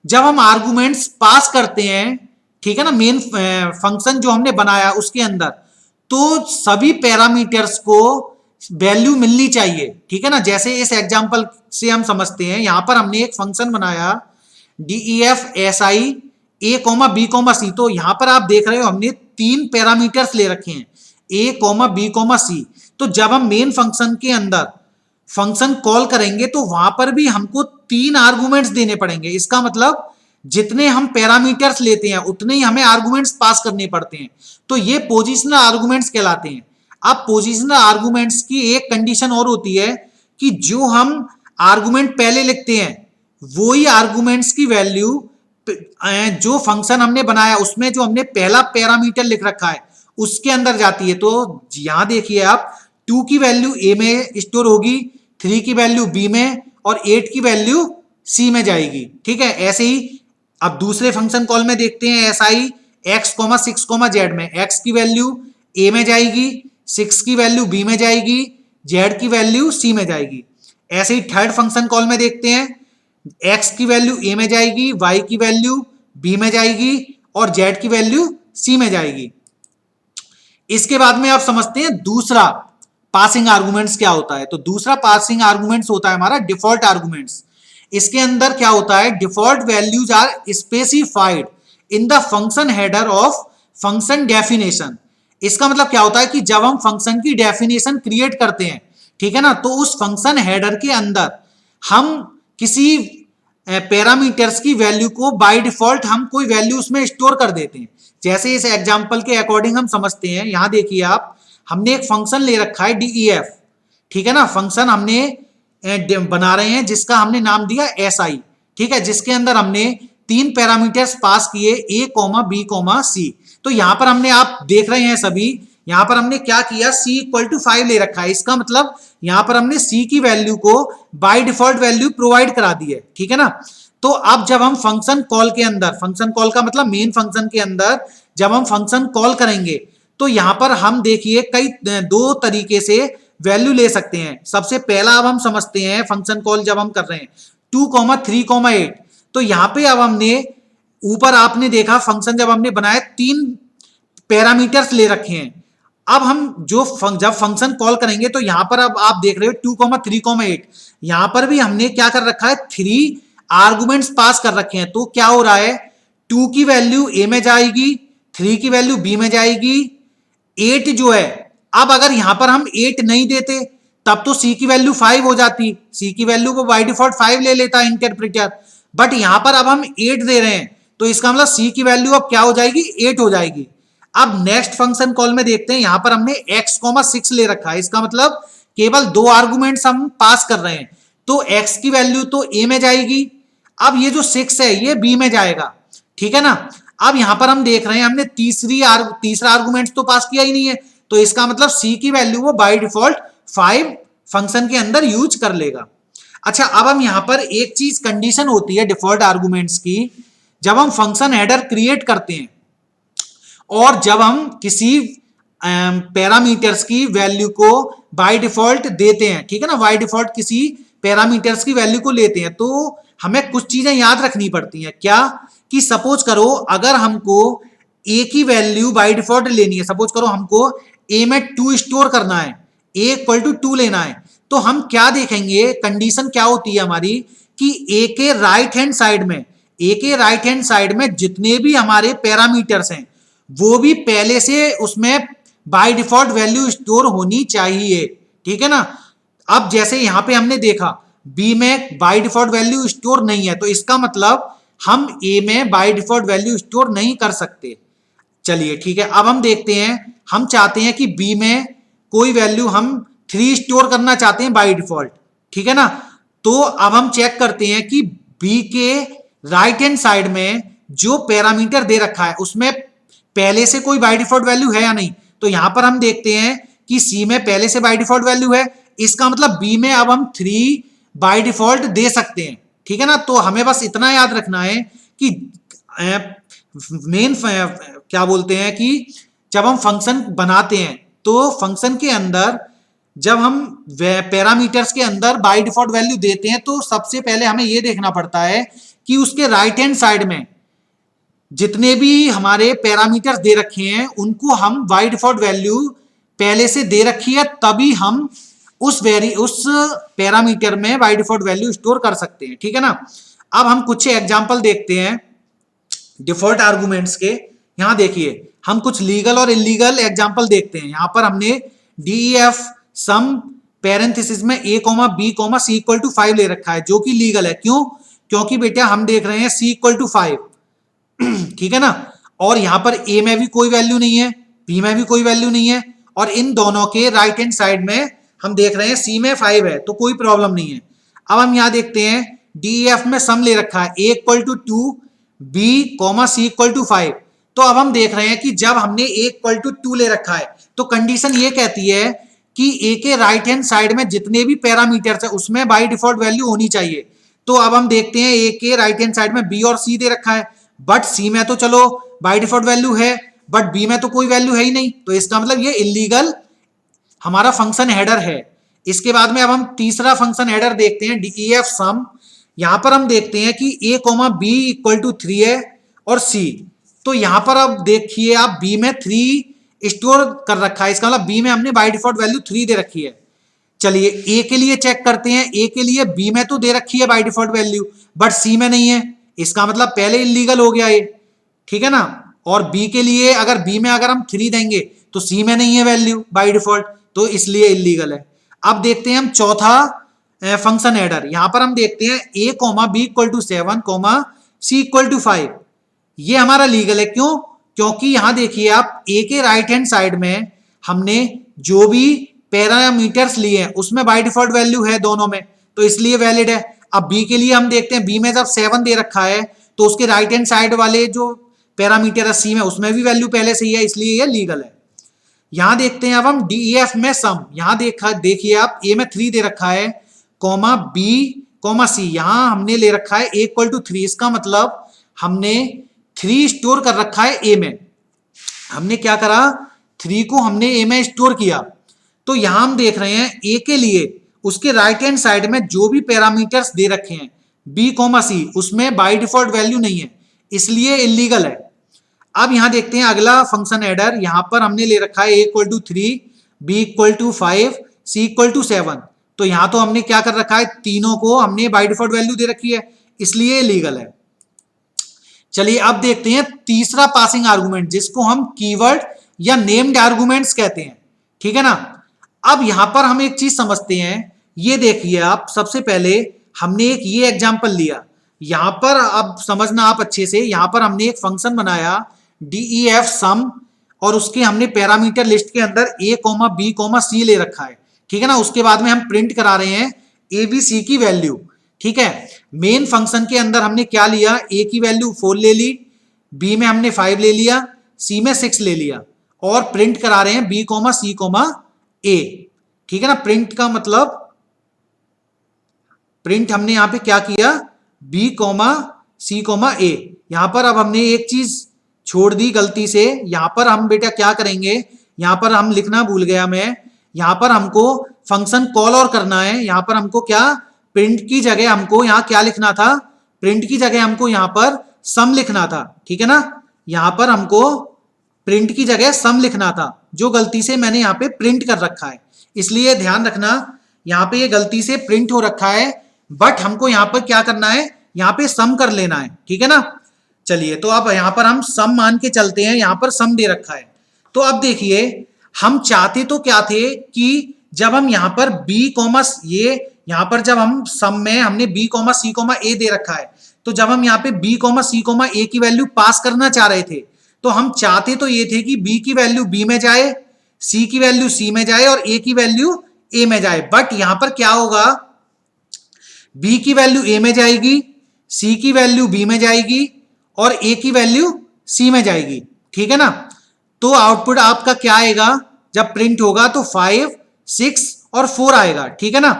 जब हम आर्गुमेंट्स पास करते हैं, ठीक है ना, मेन फंक्शन जो हमने बनाया उसके अंदर, तो सभी पैरामीटर्स को वैल्यू मिलनी चाहिए, ठीक है ना। जैसे इस एग्जांपल से हम समझते हैं, यहां पर हमने एक फंक्शन बनाया DEF SI A, B, C। तो यहां पर आप देख रहे हो हमने 3 पैरामीटर्स ले रखे हैं A, B, C। तो जब हम मेन फंक्शन के अंदर फंक्शन कॉल करेंगे तो वहां पर भी हमको 3 आर्गुमेंट्स देने पड़ेंगे। इसका मतलब जितने हम पैरामीटर्स लेते हैं उतने ही हमें आर्गुमेंट्स पास करने पड़ते हैं। तो ये पोजिशनल आर्गुमेंट्स कहलाते हैं। अब पोजिशनल आर्गुमेंट्स की एक कंडीशन और होती है कि जो हम आर्गुमेंट पहले लिखते हैं वही आर्गुमेंट्स की वैल्यू जो फंक्शन हमने बनाया उसमें जो हमने पहला पैरामीटर लिख रखा है उसके अंदर जाती है। तो यहां देखिए आप, 2 की वैल्यू A में स्टोर होगी, 3 की वैल्यू B में, और 8 की वैल्यू C में जाएगी, ठीक है। ऐसे ही अब दूसरे फंक्शन कॉल में देखते हैं SI X, 6, Z में X की वैल्यू A में जाएगी, 6 की वैल्यू B में जाएगी, Z की वैल्यू C में जाएगी। ऐसे ही थर्ड फंक्शन कॉल में देखते हैं, X की वैल्यू A में जाएगी, Y की वैल्यू B में जाएगी, और Z की वैल्यू C में जाएगी। इसके बाद में आप समझते हैं दूसरा पासिंग आर्गुमेंट्स क्या होता है। तो दूसरा पासिंग आर्गुमेंट्स होता है हमारा डिफॉल्ट आर्गुमेंट्स। इसके अंदर क्या होता है, default values are specified in the function header of function definition. इसका मतलब क्या होता है कि जब हम फंक्शन की डेफिनेशन क्रिएट करते हैं, ठीक है ना, तो उस फंक्शन हेडर के अंदर हम किसी पैरामीटर्स की वैल्यू को बाय डिफॉल्ट हम कोई वैल्यू उसमें स्टोर कर देते हैं। जैसे इस एग्जांपल के अकॉर्डिंग हम समझते हैं, यहां देखिए आप, हमने एक फंक्शन ले रखा है DEF, ठीक है ना। फंक्शन हमने बना रहे हैं जिसका हमने नाम दिया SI, ठीक है, जिसके अंदर हमने 3 पैरामीटर्स पास किए A, B, C। तो यहां पर हमने, आप देख रहे हैं सभी, यहां पर हमने क्या किया, C = 5 ले रखा है। इसका मतलब यहां पर हमने C की वैल्यू को बाय डिफॉल्ट वैल्यू प्रोवाइड करा दी है, ठीक है ना। तो अब जब हम फंक्शन कॉल के अंदर, फंक्शन कॉल का मतलब मेन फंक्शन के अंदर जब हम फंक्शन कॉल करेंगे तो यहां पर हम देखिए कई 2 तरीके से वैल्यू ले सकते हैं। सबसे पहला अब हम समझते हैं फंक्शन कॉल जब हम कर रहे हैं 2, 3, 8। तो यहां पे अब हमने ऊपर आपने देखा फंक्शन जब हमने बनाया 3 पैरामीटर्स ले रखे हैं। अब हम जब फंक्शन कॉल करेंगे तो यहां पर अब आप देख रहे हो 2, 3, 8, यहां पर भी हमने क्या कर रखा है, 3 आर्गुमेंट्स पास कर रखे हैं। तो क्या हो रहा है, 2 की वैल्यू A में जाएगी, 3 की वैल्यू B में जाएगी, 8 जो है, अब अगर यहां पर हम 8 नहीं देते तब तो C की वैल्यू 5 हो जाती, C की वैल्यू को बाय डिफॉल्ट 5 ले लेता इंटरप्रेटर, बट यहां पर अब हम 8 दे रहे हैं तो इसका मतलब C की वैल्यू अब क्या हो जाएगी, 8 हो जाएगी। अब नेक्स्ट फंक्शन कॉल में देखते हैं, यहां पर हमने X, 6 ले रखा है। इसका मतलब केवल 2 आर्गुमेंट्स हम पास कर रहे हैं, तो X की वैल्यू तो A में जाएगी, अब ये जो 6 है ये B में जाएगा, ठीक है ना। अब यहां पर हम देख रहे हैं हमने तीसरा आर्गुमेंट तो पास किया ही नहीं है, तो इसका मतलब C की वैल्यू वो बाय डिफॉल्ट 5 फंक्शन के अंदर यूज कर लेगा। अच्छा, अब हम यहां पर एक चीज कंडीशन होती है डिफॉल्ट आर्गुमेंट्स की, जब हम फंक्शन हेडर क्रिएट करते हैं और जब हम किसी पैरामीटर्स की वैल्यू को बाय डिफॉल्ट देते हैं, ठीक है ना, बाय डिफॉल्ट किसी पैरामीटर्स की वैल्यू को लेते हैं, तो हमें कुछ चीजें याद रखनी पड़ती हैं। क्या कि सपोज करो अगर हमको A की वैल्यू बाय डिफॉल्ट लेनी है, सपोज करो हमको A में 2 स्टोर करना है, A = 2 लेना है, तो हम क्या देखेंगे, कंडीशन क्या होती है हमारी कि A के राइट हैंड साइड में जितने भी हमारे पैरामीटर्स हैं वो भी पहले से उसमें बाय डिफॉल्ट वैल्यू स्टोर होनी चाहिए, ठीक है ना। अब जैसे यहां पे हमने देखा बी में बाय डिफॉल्ट वैल्यू स्टोर नहीं है, तो इसका मतलब हम ए में बाय डिफॉल्ट वैल्यू स्टोर नहीं कर सकते। चलिए ठीक है, अब हम देखते हैं, हम चाहते हैं कि बी में कोई वैल्यू हम 3 स्टोर करना चाहते हैं बाय डिफॉल्ट, ठीक है ना। तो अब हम चेक करते हैं कि बी के राइट हैंड साइड में जो पैरामीटर दे रखा है उसमें पहले से कोई बाय डिफॉल्ट वैल्यू है या नहीं। तो यहां पर हम देखते हैं कि सी में पहले से बाय डिफॉल्ट वैल्यू है, इसका मतलब बी में अब हम 3 बाय डिफॉल्ट दे सकते हैं, ठीक है ना। तो हमें बस इतना याद रखना है कि मेन क्या बोलते हैं कि जब हम फंक्शन बनाते हैं तो फंक्शन के अंदर जब हम पैरामीटर्स के अंदर बाय डिफॉल्ट वैल्यू देते हैं तो सबसे पहले हमें यह देखना पड़ता है कि उसके राइट हैंड साइड में जितने भी हमारे पैरामीटर्स दे रखे हैं उनको हम बाय डिफॉल्ट वैल्यू पहले से दे रखी है, तभी हम उस पैरामीटर में बाय डिफॉल्ट वैल्यू स्टोर कर सकते हैं, ठीक है ना। अब हम कुछ एग्जांपल देखते हैं डिफॉल्ट आर्गुमेंट्स के। यहां देखिए हम कुछ लीगल और इलीगल एग्जांपल देखते हैं। यहां पर हमने डीईएफ सम पैरेंथेसिस में a b c equal to 5 ले रखा है, जो कि लीगल है। क्यों? क्योंकि बेटा हम देख रहे हैं c इक्वल टू 5, ठीक है ना। और यहां पर a में भी कोई वैल्यू नहीं है, b में भी कोई वैल्यू नहीं है, और इन दोनों के राइट हैंड साइड में हम देख रहे हैं c में 5 है, तो कोई प्रॉब्लम नहीं है। अब हम यहां देखते हैं डीईएफ में सम ले रखा है a equal to 2 b c equal to 5। तो अब हम देख रहे हैं कि जब हमने a इक्वल टू 2 ले रखा है तो कंडीशन ये कहती है कि a के राइट हैंड साइड में जितने भी पैरामीटर्स है उसमें बाय डिफॉल्ट वैल्यू होनी चाहिए। तो अब हम देखते हैं a के राइट हैंड साइड में b और c दे रखा है, बट c में तो चलो बाय डिफॉल्ट वैल्यू है, बट b में तो कोई वैल्यू है ही नहीं, तो इसका मतलब ये इलीगल हमारा फंक्शन हेडर है। इसके बाद में अब हम तीसरा फंक्शन हेडर देखते हैं डीईएफ सम। यहां पर हम देखते हैं कि a b इक्वल टू 3 है और c। तो यहां पर अब देखिए आप b में 3 स्टोर कर रखा है, इसका मतलब b में हमने बाय डिफॉल्ट वैल्यू 3 दे रखी है। चलिए a के लिए चेक करते हैं, a के लिए b में तो दे रखी है by default value, but c में नहीं है, इसका मतलब पहले इलीगल हो गया ये, ठीक है ना। और b के लिए अगर b में अगर हम 3 देंगे तो c में नहीं है वैल्यू बाय डिफॉल्ट, तो इसलिए इलीगल है। अब देखते हैं हम चौथा फंक्शन हेडर। यहां पर हम देखते हैं a b equal to 7 c equal to 5। ये हमारा लीगल है। क्यों? क्योंकि यहां देखिए आप a के राइट हैंड साइड में हमने जो भी पैरामीटर्स लिए हैं उसमें बाय डिफॉल्ट वैल्यू है दोनों में, तो इसलिए वैलिड है। अब b के लिए हम देखते हैं b में जब 7 दे रखा है तो उसके राइट हैंड साइड वाले जो पैरामीटर है c में उसमें भी वैल्यू पहले से ही है, इसलिए ये लीगल है। यहां देखते हैं अब हम डीईएफ में सम। यहां देखिए आप a में 3 दे रखा है, b c यहां हमने ले रखा है a इक्वल टू 3। इसका मतलब हमने 3 स्टोर कर रखा है a में। हमने क्या करा, 3 को हमने a में स्टोर किया। तो यहां हम देख रहे हैं a के लिए उसके राइट हैंड साइड में जो भी पैरामीटर्स दे रखे हैं b c उसमें बाय डिफॉल्ट वैल्यू नहीं है, इसलिए इलीगल है। अब यहां देखते हैं अगला फंक्शन हेडर। यहां पर हमने ले रखा है a equal to 3 b equal to 5 c equal to 7। तो यहां तो हमने क्या कर रखा है, तीनों को हमने बाय डिफॉल्ट वैल्यू दे रखी है, इसलिए लीगल है। चलिए अब देखते हैं तीसरा पासिंग आर्गुमेंट, जिसको हम कीवर्ड या नेम्ड आर्गुमेंट्स कहते हैं, ठीक है ना। अब यहां पर हम एक चीज समझते हैं। ये देखिए आप, सबसे पहले हमने एक ये एग्जांपल लिया। यहां पर अब समझना आप अच्छे से, यहां पर हमने एक फंक्शन बनाया डीईएफ सम, और उसके हमने पैरामीटर लिस्ट के अंदर a b c ले रखा है, ठीक है ना। उसके बाद में हम प्रिंट करा रहे हैं a b c की वैल्यू, ठीक है। मेन फंक्शन के अंदर हमने क्या लिया, a की वैल्यू 4 ले ली, b में हमने 5 ले लिया, c में 6 ले लिया, और प्रिंट करा रहे हैं b c a, ठीक है ना। प्रिंट का मतलब प्रिंट हमने यहां पे क्या किया, b c a। यहां पर अब हमने एक चीज छोड़ दी गलती से। यहां पर हम बेटा क्या करेंगे, यहां पर हम लिखना भूल गया मैं, यहां पर हमको फंक्शन कॉल और करना है। यहां पर हमको क्या, प्रिंट की जगह हमको यहां क्या लिखना था, प्रिंट की जगह हमको यहां पर सम लिखना था, ठीक है ना। यहां पर हमको प्रिंट की जगह सम लिखना था, जो गलती से मैंने यहां पे प्रिंट कर रखा है, इसलिए ध्यान रखना यहां पे ये गलती से प्रिंट हो रखा है, बट हमको यहां पर क्या करना है, यहां पे सम कर लेना है, ठीक है ना। चलिए, तो अब यहां पर हम सम मान के चलते हैं, यहां पर सम दे रखा है। तो अब देखिए, हम चाहते तो क्या थे कि जब हम यहां पर बी कॉमस ये यहां पर जब हम सम में हमने बी कॉमा सी कॉमा ए दे रखा है, तो जब हम यहाँ पे बी कॉमा सी कॉमा ए की वैल्यू पास करना चाह रहे थे, तो हम चाहते तो ये थे कि बी की वैल्यू बी में जाए, सी की वैल्यू सी में जाए और ए की वैल्यू ए में जाए। बट यहां पर क्या होगा, बी की वैल्यू ए में जाएगी, सी की वैल्यू बी में जाएगी और ए की वैल्यू सी में जाएगी। ठीक है ना। तो आउटपुट आपका क्या आएगा, जब प्रिंट होगा तो 5, 6 और 4 आएगा। ठीक है ना।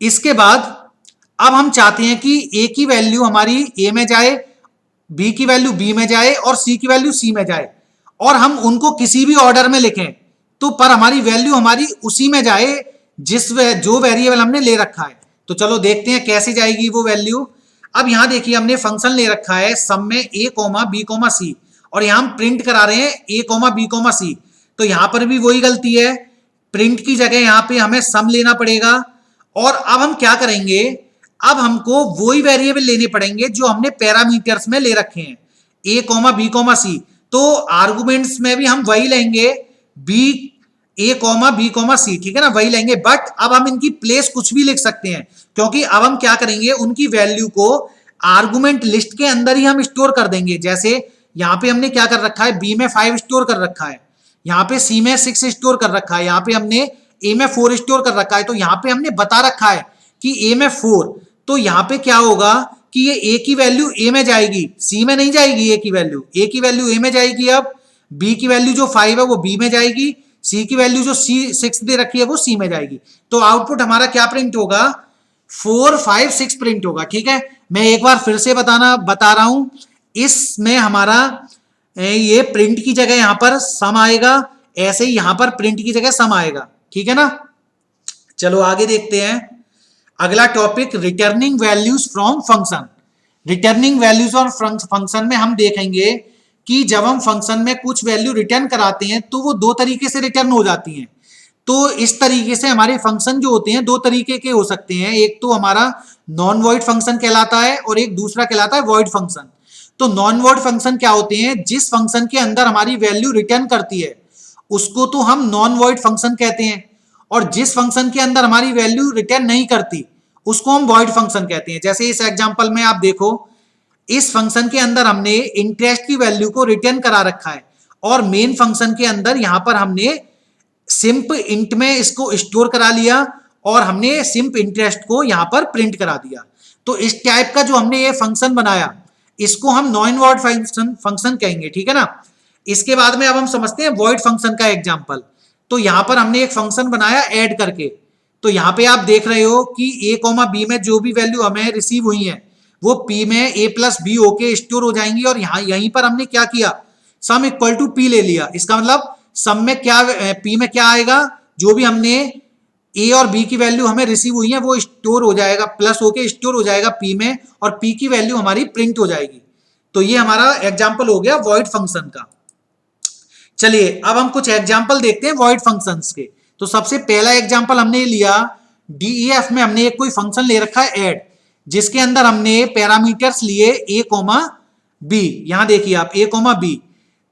इसके बाद अब हम चाहते हैं कि ए की वैल्यू हमारी ए में जाए, बी की वैल्यू बी में जाए और सी की वैल्यू सी में जाए, और हम उनको किसी भी ऑर्डर में लिखें, तो पर हमारी वैल्यू हमारी उसी में जाए जो वेरिएबल हमने ले रखा है। तो चलो देखते हैं कैसे जाएगी वो वैल्यू। अब यहां देखिए, हमने फंक्शन ले रखा है सम में ए कॉमा बी कॉमा सी, और यहां हम प्रिंट करा रहे हैं ए कॉमा बी कॉमा सी। तो यहां पर भी वही गलती है, प्रिंट की जगह यहां पे हमें सम लेना पड़ेगा। और अब हम क्या करेंगे, अब हमको वही वेरिएबल लेने पड़ेंगे जो हमने पैरामीटर्स में ले रखे हैं, ए कॉमा बी कॉमा सी। तो आर्गुमेंट्स में भी हम वही लेंगे, बी ए कॉमा बी कॉमा सी। ठीक है ना, वही लेंगे। बट अब हम इनकी प्लेस कुछ भी लिख सकते हैं, क्योंकि अब हम क्या करेंगे, उनकी वैल्यू को आर्गुमेंट लिस्ट के अंदर ही हम स्टोर कर देंगे। जैसे यहां पे हमने क्या कर रखा है, बी में 5 स्टोर कर रखा है, यहाँ पे सी में 6 स्टोर कर रखा है, यहाँ पे हमने ए में 4 स्टोर कर रखा है। तो यहाँ पे हमने बता रखा है कि ए में 4, तो यहाँ पे क्या होगा कि ये ए की वैल्यू ए में जाएगी, सी में नहीं जाएगी। ए की वैल्यू ए में जाएगी। अब बी की वैल्यू जो 5 है वो बी में जाएगी, सी की वैल्यू जो सी 6 दे रखी है वो सी में जाएगी। तो आउटपुट हमारा क्या प्रिंट होगा, 4, 5, 6 प्रिंट होगा। ठीक है, मैं एक बार फिर से बता रहा हूं, इसमें हमारा ये प्रिंट की जगह यहां पर सम आएगा, ऐसे ही यहां पर प्रिंट की जगह सम आएगा। ठीक है ना। चलो आगे देखते हैं अगला topic, returning values from function. Returning values और फंक्शन में हम देखेंगे कि जब हम फंक्शन में कुछ वैल्यू रिटर्न कराते हैं तो वो दो तरीके से रिटर्न हो जाती हैं। तो इस तरीके से हमारे फंक्शन जो होते हैं दो तरीके के हो सकते हैं, एक तो हमारा नॉन वॉइड फंक्शन कहलाता है और एक दूसरा कहलाता है वॉइड फंक्शन। तो नॉन वॉइड फंक्शन क्या होते हैं, जिस फंक्शन के अंदर हमारी वैल्यू रिटर्न करती है उसको तो हम नॉन वॉइड फंक्शन कहते हैं, और जिस फंक्शन के अंदर हमारी वैल्यू रिटर्न नहीं करती उसको हम वॉइड फंक्शन कहते हैं। जैसे इस एग्जांपल में आप देखो, इस फंक्शन के अंदर हमने इंटरेस्ट की वैल्यू को रिटर्न करा रखा है, और मेन फंक्शन के अंदर यहां पर हमने सिंप इंट में इसको स्टोर करा लिया और हमने सिंप इंटरेस्ट को यहां पर प्रिंट करा दिया। तो इस टाइप का जो हमने ये फंक्शन बनाया इसको हम नॉन वॉइड फंक्शन कहेंगे। ठीक है ना। इसके बाद में अब हम समझते हैं वॉइड फंक्शन का एग्जांपल। तो यहां पर हमने एक फंक्शन बनाया ऐड करके। तो यहां पे आप देख रहे हो कि ए कॉमा बी में जो भी वैल्यू हमें रिसीव हुई है वो पी में ए प्लस बी होके स्टोर हो जाएंगी, और यहीं पर हमने क्या किया, सम इक्वल टू पी ले लिया। इसका मतलब सम में क्या, पी में क्या आएगा, जो भी हमने ए और बी की वैल्यू हमें रिसीव हुई है वो स्टोर हो जाएगा, प्लस होके स्टोर हो जाएगा पी में, और पी की वैल्यू हमारी प्रिंट हो जाएगी। तो ये हमारा एग्जाम्पल हो गया वॉइड फंक्शन का। चलिए अब हम कुछ एग्जाम्पल देखते हैं वॉइड फंक्शंस के। तो सबसे पहला एग्जाम्पल हमने लिया, डीईएफ में हमने एक कोई फंक्शन ले रखा है ऐड, जिसके अंदर हमने पैरामीटर्स लिए ए कॉमा बी। यहां देखिए आप ए कॉमा बी।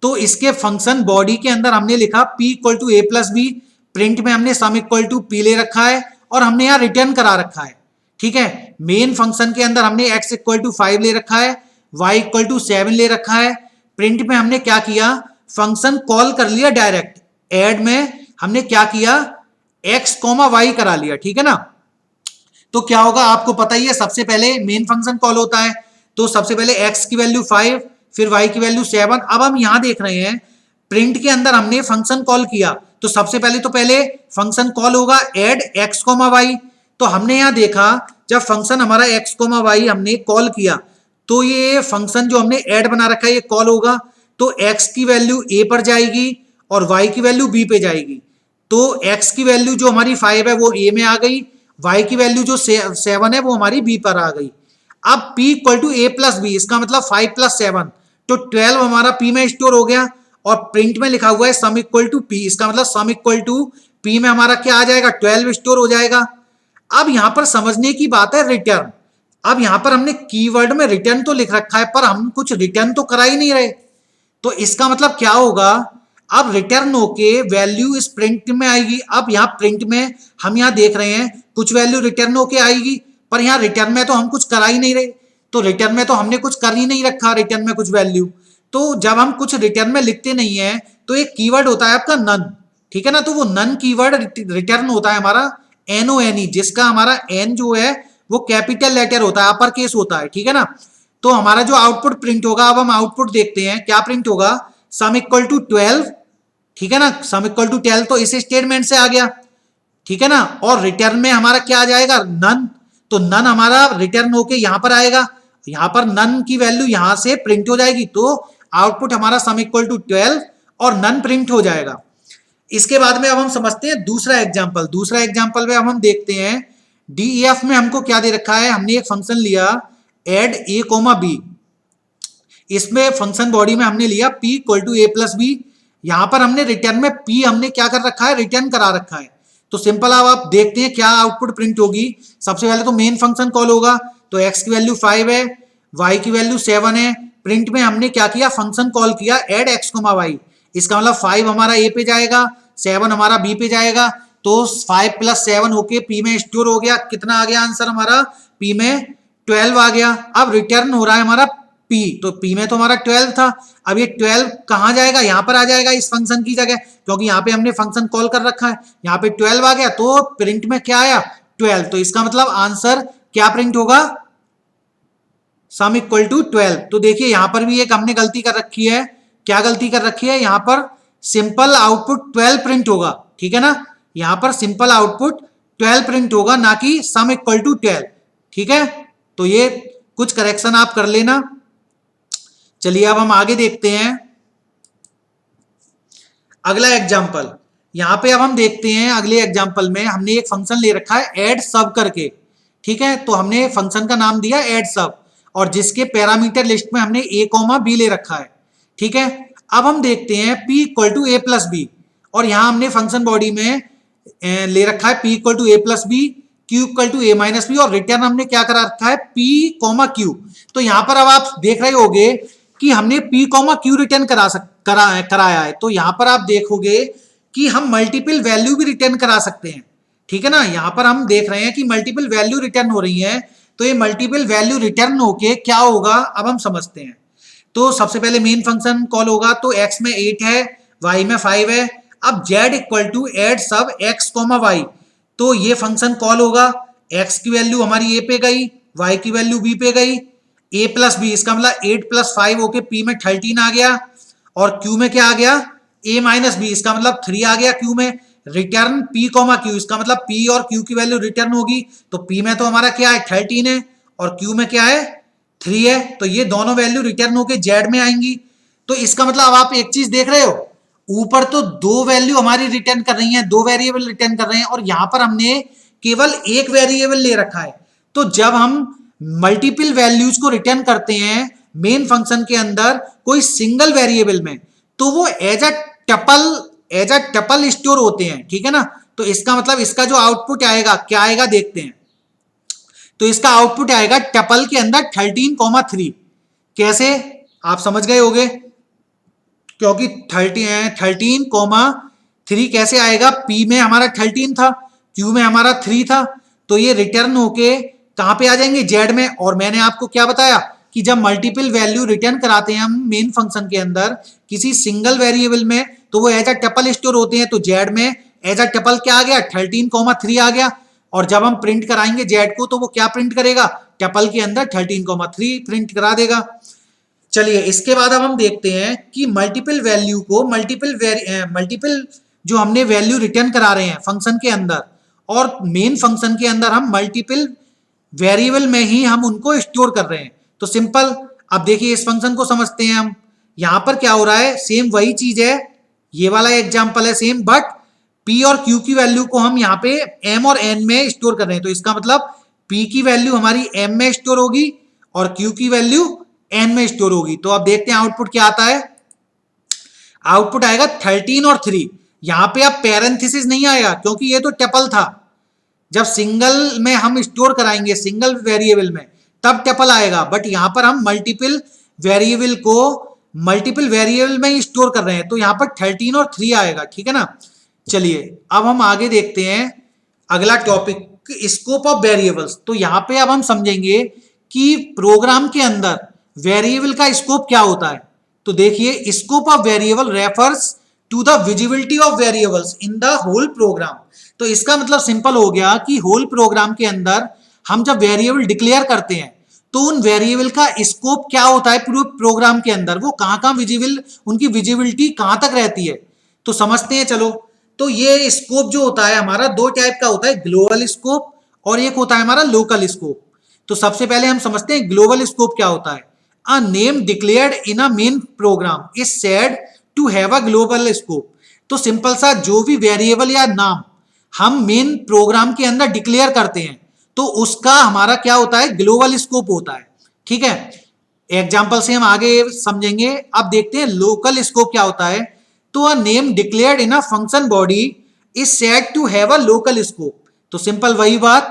तो इसके फंक्शन बॉडी के अंदर हमने लिखा P equal to A plus B, print में हमने सम इक्वल टू पी ले रखा है और हमने यहां रिटर्न करा रखा है। ठीक है, मेन फंक्शन के अंदर हमने x इक्वल टू 5 ले रखा है, y इक्वल टू 7 ले रखा है। प्रिंट में हमने क्या किया, फंक्शन कॉल कर लिया डायरेक्ट। ऐड में हमने क्या किया, x कॉमा y करा लिया। ठीक है ना। तो क्या होगा आपको पता ही है, सबसे पहले मेन फंक्शन कॉल होता है, तो सबसे पहले x की वैल्यू 5, फिर y की वैल्यू 7। अब हम यहां देख रहे हैं प्रिंट के अंदर हमने फंक्शन कॉल किया, तो सबसे पहले फंक्शन कॉल होगा ऐड x कॉमा y। तो हमने यहां देखा जब फंक्शन हमारा x कॉमा y हमने कॉल किया तो ये फंक्शन जो हमने ऐड बना रखा है ये कॉल होगा, तो x की वैल्यू a पर जाएगी और y की वैल्यू b पे जाएगी। तो x की वैल्यू जो हमारी 5 है वो a में आ गई, y की वैल्यू जो 7 है वो हमारी b पर आ गई। अब p equal to a plus B, इसका मतलब 5 प्लस 7, तो 12 हमारा p में स्टोर हो गया, और प्रिंट में लिखा हुआ है सम इक्वल टू p, इसका मतलब सम इक्वल टू p में हमारा क्या आ जाएगा, 12 स्टोर हो जाएगा। अब यहां पर समझने की बात है रिटर्न। अब यहां पर हमने कीवर्ड में रिटर्न तो लिख रखा है पर हम कुछ रिटर्न तो करा ही नहीं रहे, तो इसका मतलब क्या होगा, अब रिटर्न होके वैल्यू इस प्रिंट में आएगी। अब यहाँ प्रिंट में हम यहाँ देख रहे हैं कुछ वैल्यू रिटर्न होके आएगी, पर यहाँ रिटर्न में तो हम कुछ करा ही नहीं रहे, तो रिटर्न में तो हमने कुछ कर ही नहीं रखा रिटर्न में कुछ वैल्यू। तो जब हम कुछ रिटर्न में लिखते नहीं है तो एक कीवर्ड होता है आपका नन, ठीक है ना, तो वो नन कीवर्ड रिटर्न होता है हमारा NONE, जिसका हमारा एन जो है वो कैपिटल लेटर होता है, अपर केस होता है, ठीक है ना। तो हमारा जो आउटपुट प्रिंट होगा, अब हम आउटपुट देखते हैं क्या प्रिंट होगा, सम इक्वल टू 12, ठीक है ना, सम इक्वल टू 12 तो इस स्टेटमेंट से आ गया, ठीक है ना। और रिटर्न में हमारा क्या आ जाएगा, नन, तो नन हमारा रिटर्न होके यहां पर आएगा, यहां पर नन की वैल्यू यहां से प्रिंट हो जाएगी, तो आउटपुट हमारा सम इक्वल टू 12 और नन प्रिंट हो जाएगा। इसके बाद में अब हम समझते हैं दूसरा एग्जाम्पल। दूसरा एग्जाम्पल में अब हम देखते हैं DEF में हमको क्या दे रखा है, हमने एक फंक्शन लिया एड A, B, इसमें फंक्शन बॉडी में हमने लिया P equal to A plus B, यहां पर हमने रिटर्न में P हमने क्या कर रखा है, रिटर्न करा रखा है। तो सिंपल अब आप देखते हैं क्या आउटपुट प्रिंट होगी। सबसे पहले तो मेन फंक्शन कॉल होगा, तो x की वैल्यू 5 है, y की वैल्यू 7 है, प्रिंट में हमने क्या किया, फंक्शन कॉल किया एड x, y, इसका मतलब 5 हमारा A पे जाएगा, 7 हमारा B पे जाएगा, तो 5 प्लस 7 होके P में स्टोर हो गया। कितना आ गया आंसर हमारा, P में 12 आ गया। अब रिटर्न हो रहा है हमारा P, तो P में तो हमारा 12 था, अब ये 12 कहां जाएगा, यहां पर आ जाएगा इस फंक्शन की जगह, क्योंकि यहां पे हमने फंक्शन कॉल कर रखा है, यहां पे 12 आ गया, तो प्रिंट में क्या आया 12, तो इसका मतलब आंसर क्या प्रिंट होगा, सम इक्वल टू 12। तो देखिए यहां पर भी एक हमने गलती कर रखी है, क्या गलती कर रखी है, यहां पर सिंपल आउटपुट 12 प्रिंट होगा, ठीक है ना, यहां पर सिंपल आउटपुट 12 प्रिंट होगा, ना कि सम इक्वल टू 12, ठीक है। तो ये कुछ करेक्शन आप कर लेना। चलिए अब हम आगे देखते हैं अगला एग्जाम्पल। यहां पे अब हम देखते हैं अगले एग्जाम्पल में हमने एक फंक्शन ले रखा है एड सब करके, ठीक है, तो हमने फंक्शन का नाम दिया एड सब, और जिसके पैरामीटर लिस्ट में हमने A, B ले रखा है, ठीक है। अब हम देखते हैं P equal to A plus B, और यहां हमने फंक्शन बॉडी में ले रखा है P equal to A plus B, Q equal to A minus B, और रिटर्न हमने क्या करा रखा है P, Q। तो यहां पर अब आप देख रहे होगे कि हमने P, Q रिटर्न कराया है, तो यहां पर आप देखोगे कि हम मल्टीपल वैल्यू भी रिटर्न करा सकते हैं, ठीक है ना। यहां पर हम देख रहे हैं कि मल्टीपल वैल्यू रिटर्न हो रही है, तो ये मल्टीपल वैल्यू रिटर्न होके क्या होगा अब हम समझते हैं। तो सबसे पहले मेन फंक्शन कॉल होगा, तो x में 8 है, y में 5 है, अब z इक्वल टू एड सब x, y, तो ये फंक्शन कॉल होगा, x की वैल्यू हमारी a पे गई, y की वैल्यू b पे गई, a प्लस बी, इसका मतलब 8 प्लस 5 होके p में 13 आ गया, और q में क्या आ गया, a माइनस बी, इसका मतलब 3 आ गया q में। रिटर्न p, q, इसका मतलब p और q की वैल्यू रिटर्न होगी, तो p में तो हमारा क्या है 13 है, और q में क्या है 3 है, तो ये दोनों वैल्यू रिटर्न होके z में आएंगी। तो इसका मतलब अब आप एक चीज देख रहे हो, ऊपर तो दो वैल्यू हमारी रिटर्न कर रही हैं, दो वेरिएबल रिटर्न कर रहे हैं, और यहां पर हमने केवल एक वेरिएबल ले रखा है। तो जब हम मल्टीपल वैल्यूज को रिटर्न करते हैं मेन फंक्शन के अंदर कोई सिंगल वेरिएबल में, तो वो एज अ टपल स्टोर होते हैं, ठीक है ना। तो इसका मतलब इसका जो आउटपुट आएगा क्या आएगा देखते हैं, तो इसका आउटपुट आएगा टपल के अंदर 13,3। कैसे, आप समझ गए होगे, क्योंकि 13,3 कैसे आएगा, P में हमारा 13 था, Q में हमारा 3 था, तो ये रिटर्न होके कहां पे आ जाएंगे Z में। और मैंने आपको क्या बताया कि जब मल्टीपल वैल्यू रिटर्न कराते हैं हम मेन फंक्शन के अंदर किसी सिंगल वेरिएबल में, तो वो एज अ टपल स्टोर होते हैं, तो Z में एज अ टपल क्या आ गया 13,3 आ गया, और जब हम प्रिंट कराएंगे Z को तो वो क्या प्रिंट करेगा, टपल के अंदर 13,3 प्रिंट करा देगा। चलिए इसके बाद अब हम देखते हैं कि मल्टीपल वैल्यू को मल्टीपल जो हमने वैल्यू रिटर्न करा रहे हैं फंक्शन के अंदर, और मेन फंक्शन के अंदर हम मल्टीपल वेरिएबल में ही हम उनको स्टोर कर रहे हैं। तो सिंपल, अब देखिए इस फंक्शन को समझते हैं हम। यहां पर क्या हो रहा है, सेम वही चीज है, ये वाला एग्जांपल है सेम, बट P और Q की वैल्यू को हम यहाँ पे M और N में स्टोर कर रहे हैं। तो इसका मतलब P की वैल्यू हमारी M में स्टोर होगी और Q की वैल्यू N में स्टोर होगी। तो अब देखते हैं आउटपुट क्या आता है। आउटपुट आएगा 13 और 3। यहां पे अब पैरेंथेसिस नहीं आएगा क्योंकि ये तो टपल था। जब सिंगल में हम स्टोर कराएंगे सिंगल वेरिएबल में, तब टपल आएगा, बट यहां पर हम मल्टीपल वेरिएबल में ही स्टोर कर रहे हैं, तो यहां पर 13 और 3 आएगा, ठीक है ना। चलिए अब हम आगे देखते हैं अगला टॉपिक, स्कोप ऑफ वेरिएबल्स। तो यहां पे अब हम समझेंगे कि प्रोग्राम के अंदर वेरिएबल का स्कोप क्या होता है। तो देखिए, scope of variable refers to the visibility of variables in the whole program. तो इसका मतलब सिंपल हो गया कि होल प्रोग्राम के अंदर हम जब वेरिएबल डिक्लेयर करते हैं तो उन वेरिएबल का स्कोप क्या होता है पूरे प्रोग्राम के अंदर, वो कहां कहां विजिबल, उनकी विजिबिलिटी कहां तक रहती है। तो समझते हैं चलो। तो ये स्कोप जो होता है हमारा दो टाइप का होता है, ग्लोबल स्कोप और एक होता है हमारा लोकल स्कोप। तो सबसे पहले हम समझते हैं ग्लोबल स्कोप क्या होता है। A name declared in a main program is said to have a global scope. तो सिंपल सा जो भी वेरिएबल या नाम हम मेन प्रोग्राम के अंदर डिक्लेयर करते हैं तो उसका हमारा क्या होता है, ग्लोबल स्कोप होता है, ठीक है। एग्जाम्पल से हम आगे समझेंगे। अब देखते हैं लोकल स्कोप क्या होता है। तो a name declared in a function body is said to have a local scope. तो सिंपल वही बात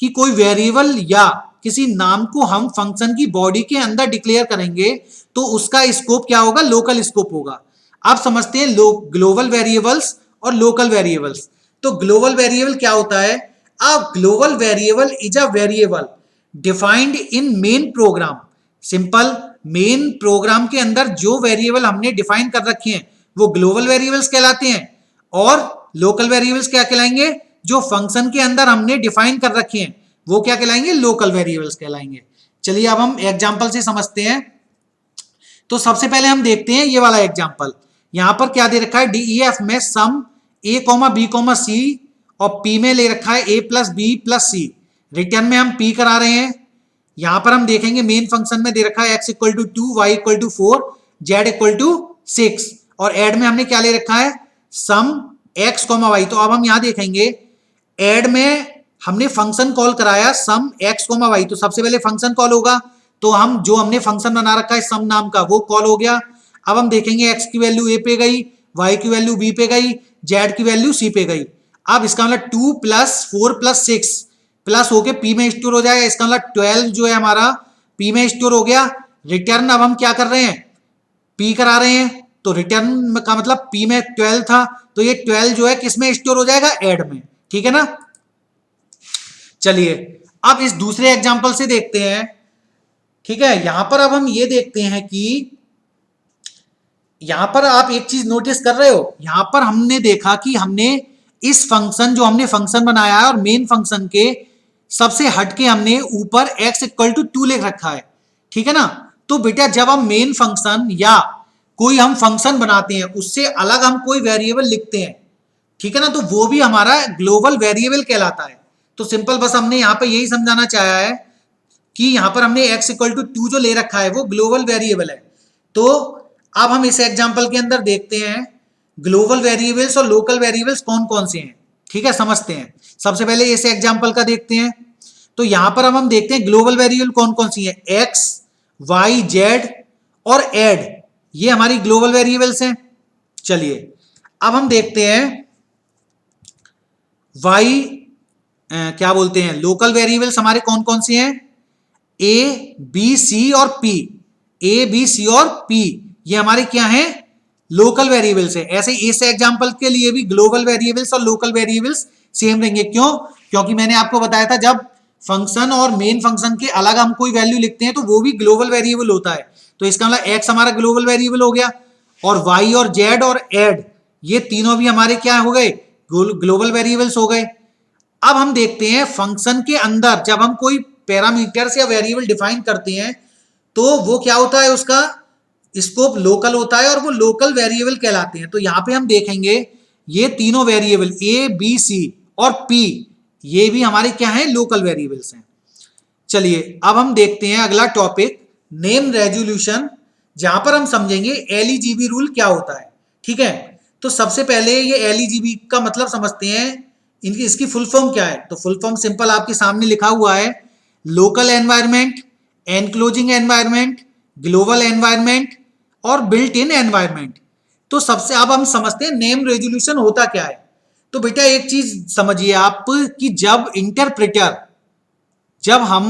कि कोई वेरिएबल या किसी नाम को हम फंक्शन की बॉडी के अंदर डिक्लेयर करेंगे तो उसका स्कोप क्या होगा, लोकल स्कोप होगा। अब समझते हैं ग्लोबल वेरिएबल्स और लोकल वेरिएबल्स। तो ग्लोबल वेरिएबल क्या होता है। A global variable is a variable defined in main program. Simple, main program के अंदर जो वेरिएबल हमने डिफाइन कर रखे हैं वो ग्लोबल वेरिएबल्स कहलाते हैं, और लोकल वेरिएबल्स क्या कहलाएंगे, जो फंक्शन के अंदर हमने डिफाइन कर रखे हैं वो क्या कहलाएंगे, लोकल वेरिएबल्स कहलाएंगे। चलिए अब हम एग्जांपल से समझते हैं। तो सबसे पहले हम देखते हैं ये वाला एग्जांपल। यहां पर क्या दे रखा है, डीईएफ में सम ए कॉमा बी कॉमा सी और पी में ले रखा है ए प्लस बी प्लस सी। रिटर्न में हम पी करा रहे हैं। यहां पर हम देखेंगे मेन फंक्शन में दे रखा है x equal to 2, y equal to 4, z equal to 6, और एड में हमने क्या ले रखा है, सम x कॉमा वाई। तो अब हम यहां देखेंगे एड में हमने फंक्शन कॉल कराया सम x कॉमा वाई। तो सबसे पहले फंक्शन कॉल होगा, तो हम जो हमने फंक्शन बना रखा है सम नाम का वो कॉल हो गया। अब हम देखेंगे x की वैल्यू a पे गई, y की वैल्यू b पे गई, z की वैल्यू c पे गई। अब इसका मतलब 2 प्लस 4 प्लस 6 प्लस होके p में स्टोर हो जाएगा। इसका मतलब 12 जो है हमारा p में स्टोर हो गया। रिटर्न अब हम क्या कर रहे हैं, p करा रहे हैं, तो रिटर्न का मतलब p में 12 था, तो ये 12 जो है किस में स्टोर हो जाएगा, ऐड में, ठीक है ना। चलिए अब इस दूसरे एग्जांपल से देखते हैं, ठीक है। यहां पर अब हम ये देखते हैं कि यहां पर आप एक चीज नोटिस कर रहे हो, यहां पर हमने देखा कि हमने इस फंक्शन जो हमने फंक्शन बनाया है और मेन फंक्शन के सबसे हटके हमने ऊपर x इक्वल टू 2 लिख रखा है, ठीक है ना। तो बेटा जब हम मेन फंक्शन या कोई हम फंक्शन बनाते हैं उससे अलग हम कोई वेरिएबल लिखते हैं, ठीक है ना, तो वो भी हमारा ग्लोबल वेरिएबल कहलाता है। तो सिंपल बस हमने यहाँ पे यही समझाना चाहा है कि यहाँ पर हमने x इक्वल टू 2 जो ले रखा है वो ग्लोबल वेरिएबल है। तो अब हम इस एग्जांपल के अंदर देखते हैं ग्लोबल वेरिएबल्स और लोकल वेरिएबल्स कौन कौन से हैं, ठीक है, समझते हैं। सबसे पहले इस एग्जांपल का देखते हैं। तो यहां पर अब हम देखते हैं ग्लोबल वेरिएबल कौन कौन सी है, x, y, z और एड, ये हमारी ग्लोबल वेरिएबल्स हैं। चलिए अब हम देखते हैं क्या बोलते हैं, लोकल वेरिएबल्स हमारे कौन कौन से हैं, ए बी सी और पी। ए बी सी और पी ये हमारे क्या हैं, लोकल वेरिएबल्स है। ऐसे इस एग्जांपल के लिए भी ग्लोबल वेरिएबल्स और लोकल वेरिएबल्स सेम रहेंगे। क्यों, क्योंकि मैंने आपको बताया था जब फंक्शन और मेन फंक्शन के अलग हम कोई वैल्यू लिखते हैं तो वो भी ग्लोबल वेरिएबल होता है। तो इसका मतलब एक्स हमारा ग्लोबल वेरिएबल हो गया, और वाई और जेड और एड ये तीनों भी हमारे क्या हो गए, ग्लोबल वेरिएबल्स हो गए। अब हम देखते हैं फंक्शन के अंदर जब हम कोई पैरामीटर्स या वेरिएबल डिफाइन करते हैं तो वो क्या होता है, उसका स्कोप लोकल होता है और वो लोकल वेरिएबल कहलाते हैं। तो यहां पे हम देखेंगे ये तीनों वेरिएबल ए बी सी और पी ये भी हमारे क्या हैं, लोकल वेरिएबल्स हैं। चलिए अब हम देखते हैं अगला टॉपिक नेम रेजोल्यूशन, जहां पर हम समझेंगे एलईजीबी रूल क्या होता है, ठीक है। तो सबसे पहले ये एलईजीबी का मतलब समझते हैं, इनकी इसकी फुल फॉर्म क्या है। तो फुल फॉर्म सिंपल आपके सामने लिखा हुआ है, local environment, enclosing environment, global environment और बिल्ट इन एनवायरमेंट। तो सबसे अब हम समझते हैं नेम रेजोल्यूशन होता क्या है। तो बेटा एक चीज समझिए आप कि जब इंटरप्रेटर, जब हम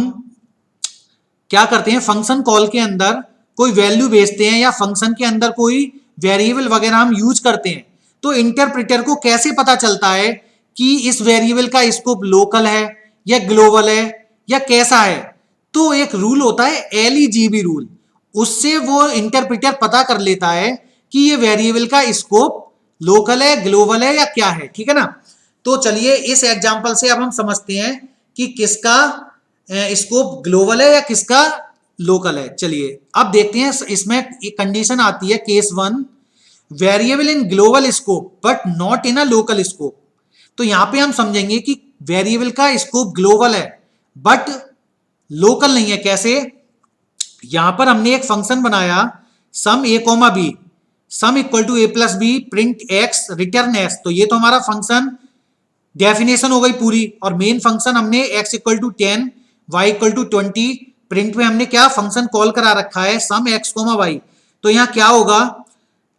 क्या करते हैं, फंक्शन कॉल के अंदर कोई वैल्यू भेजते हैं या फंक्शन के अंदर कोई वेरिएबल वगैरह हम यूज करते हैं, तो इंटरप्रेटर को कैसे पता चलता है कि इस वेरिएबल का स्कोप लोकल है या ग्लोबल है या कैसा है। तो एक रूल होता है एलईजीबी रूल, उससे वो इंटरप्रेटर पता कर लेता है कि ये वेरिएबल का स्कोप लोकल है, ग्लोबल है या क्या है, ठीक है ना। तो चलिए इस एग्जांपल से अब हम समझते हैं कि किसका स्कोप ग्लोबल है या किसका लोकल है। चलिए अब देखते हैं, इसमें एक कंडीशन आती है case 1, variable in global scope but not in a local scope. तो यहां पे हम समझेंगे कि वेरिएबल का स्कोप ग्लोबल है बट लोकल नहीं है। कैसे, यहां पर हमने एक फंक्शन बनाया sum A comma B, sum equal to A plus B, print X return S. तो ये तो हमारा फंक्शन डेफिनेशन हो गई पूरी, और मेन फंक्शन हमने x equal to 10 y equal to 20, print में हमने क्या फंक्शन कॉल करा रखा है सम x कोमा y। तो यहाँ क्या होगा,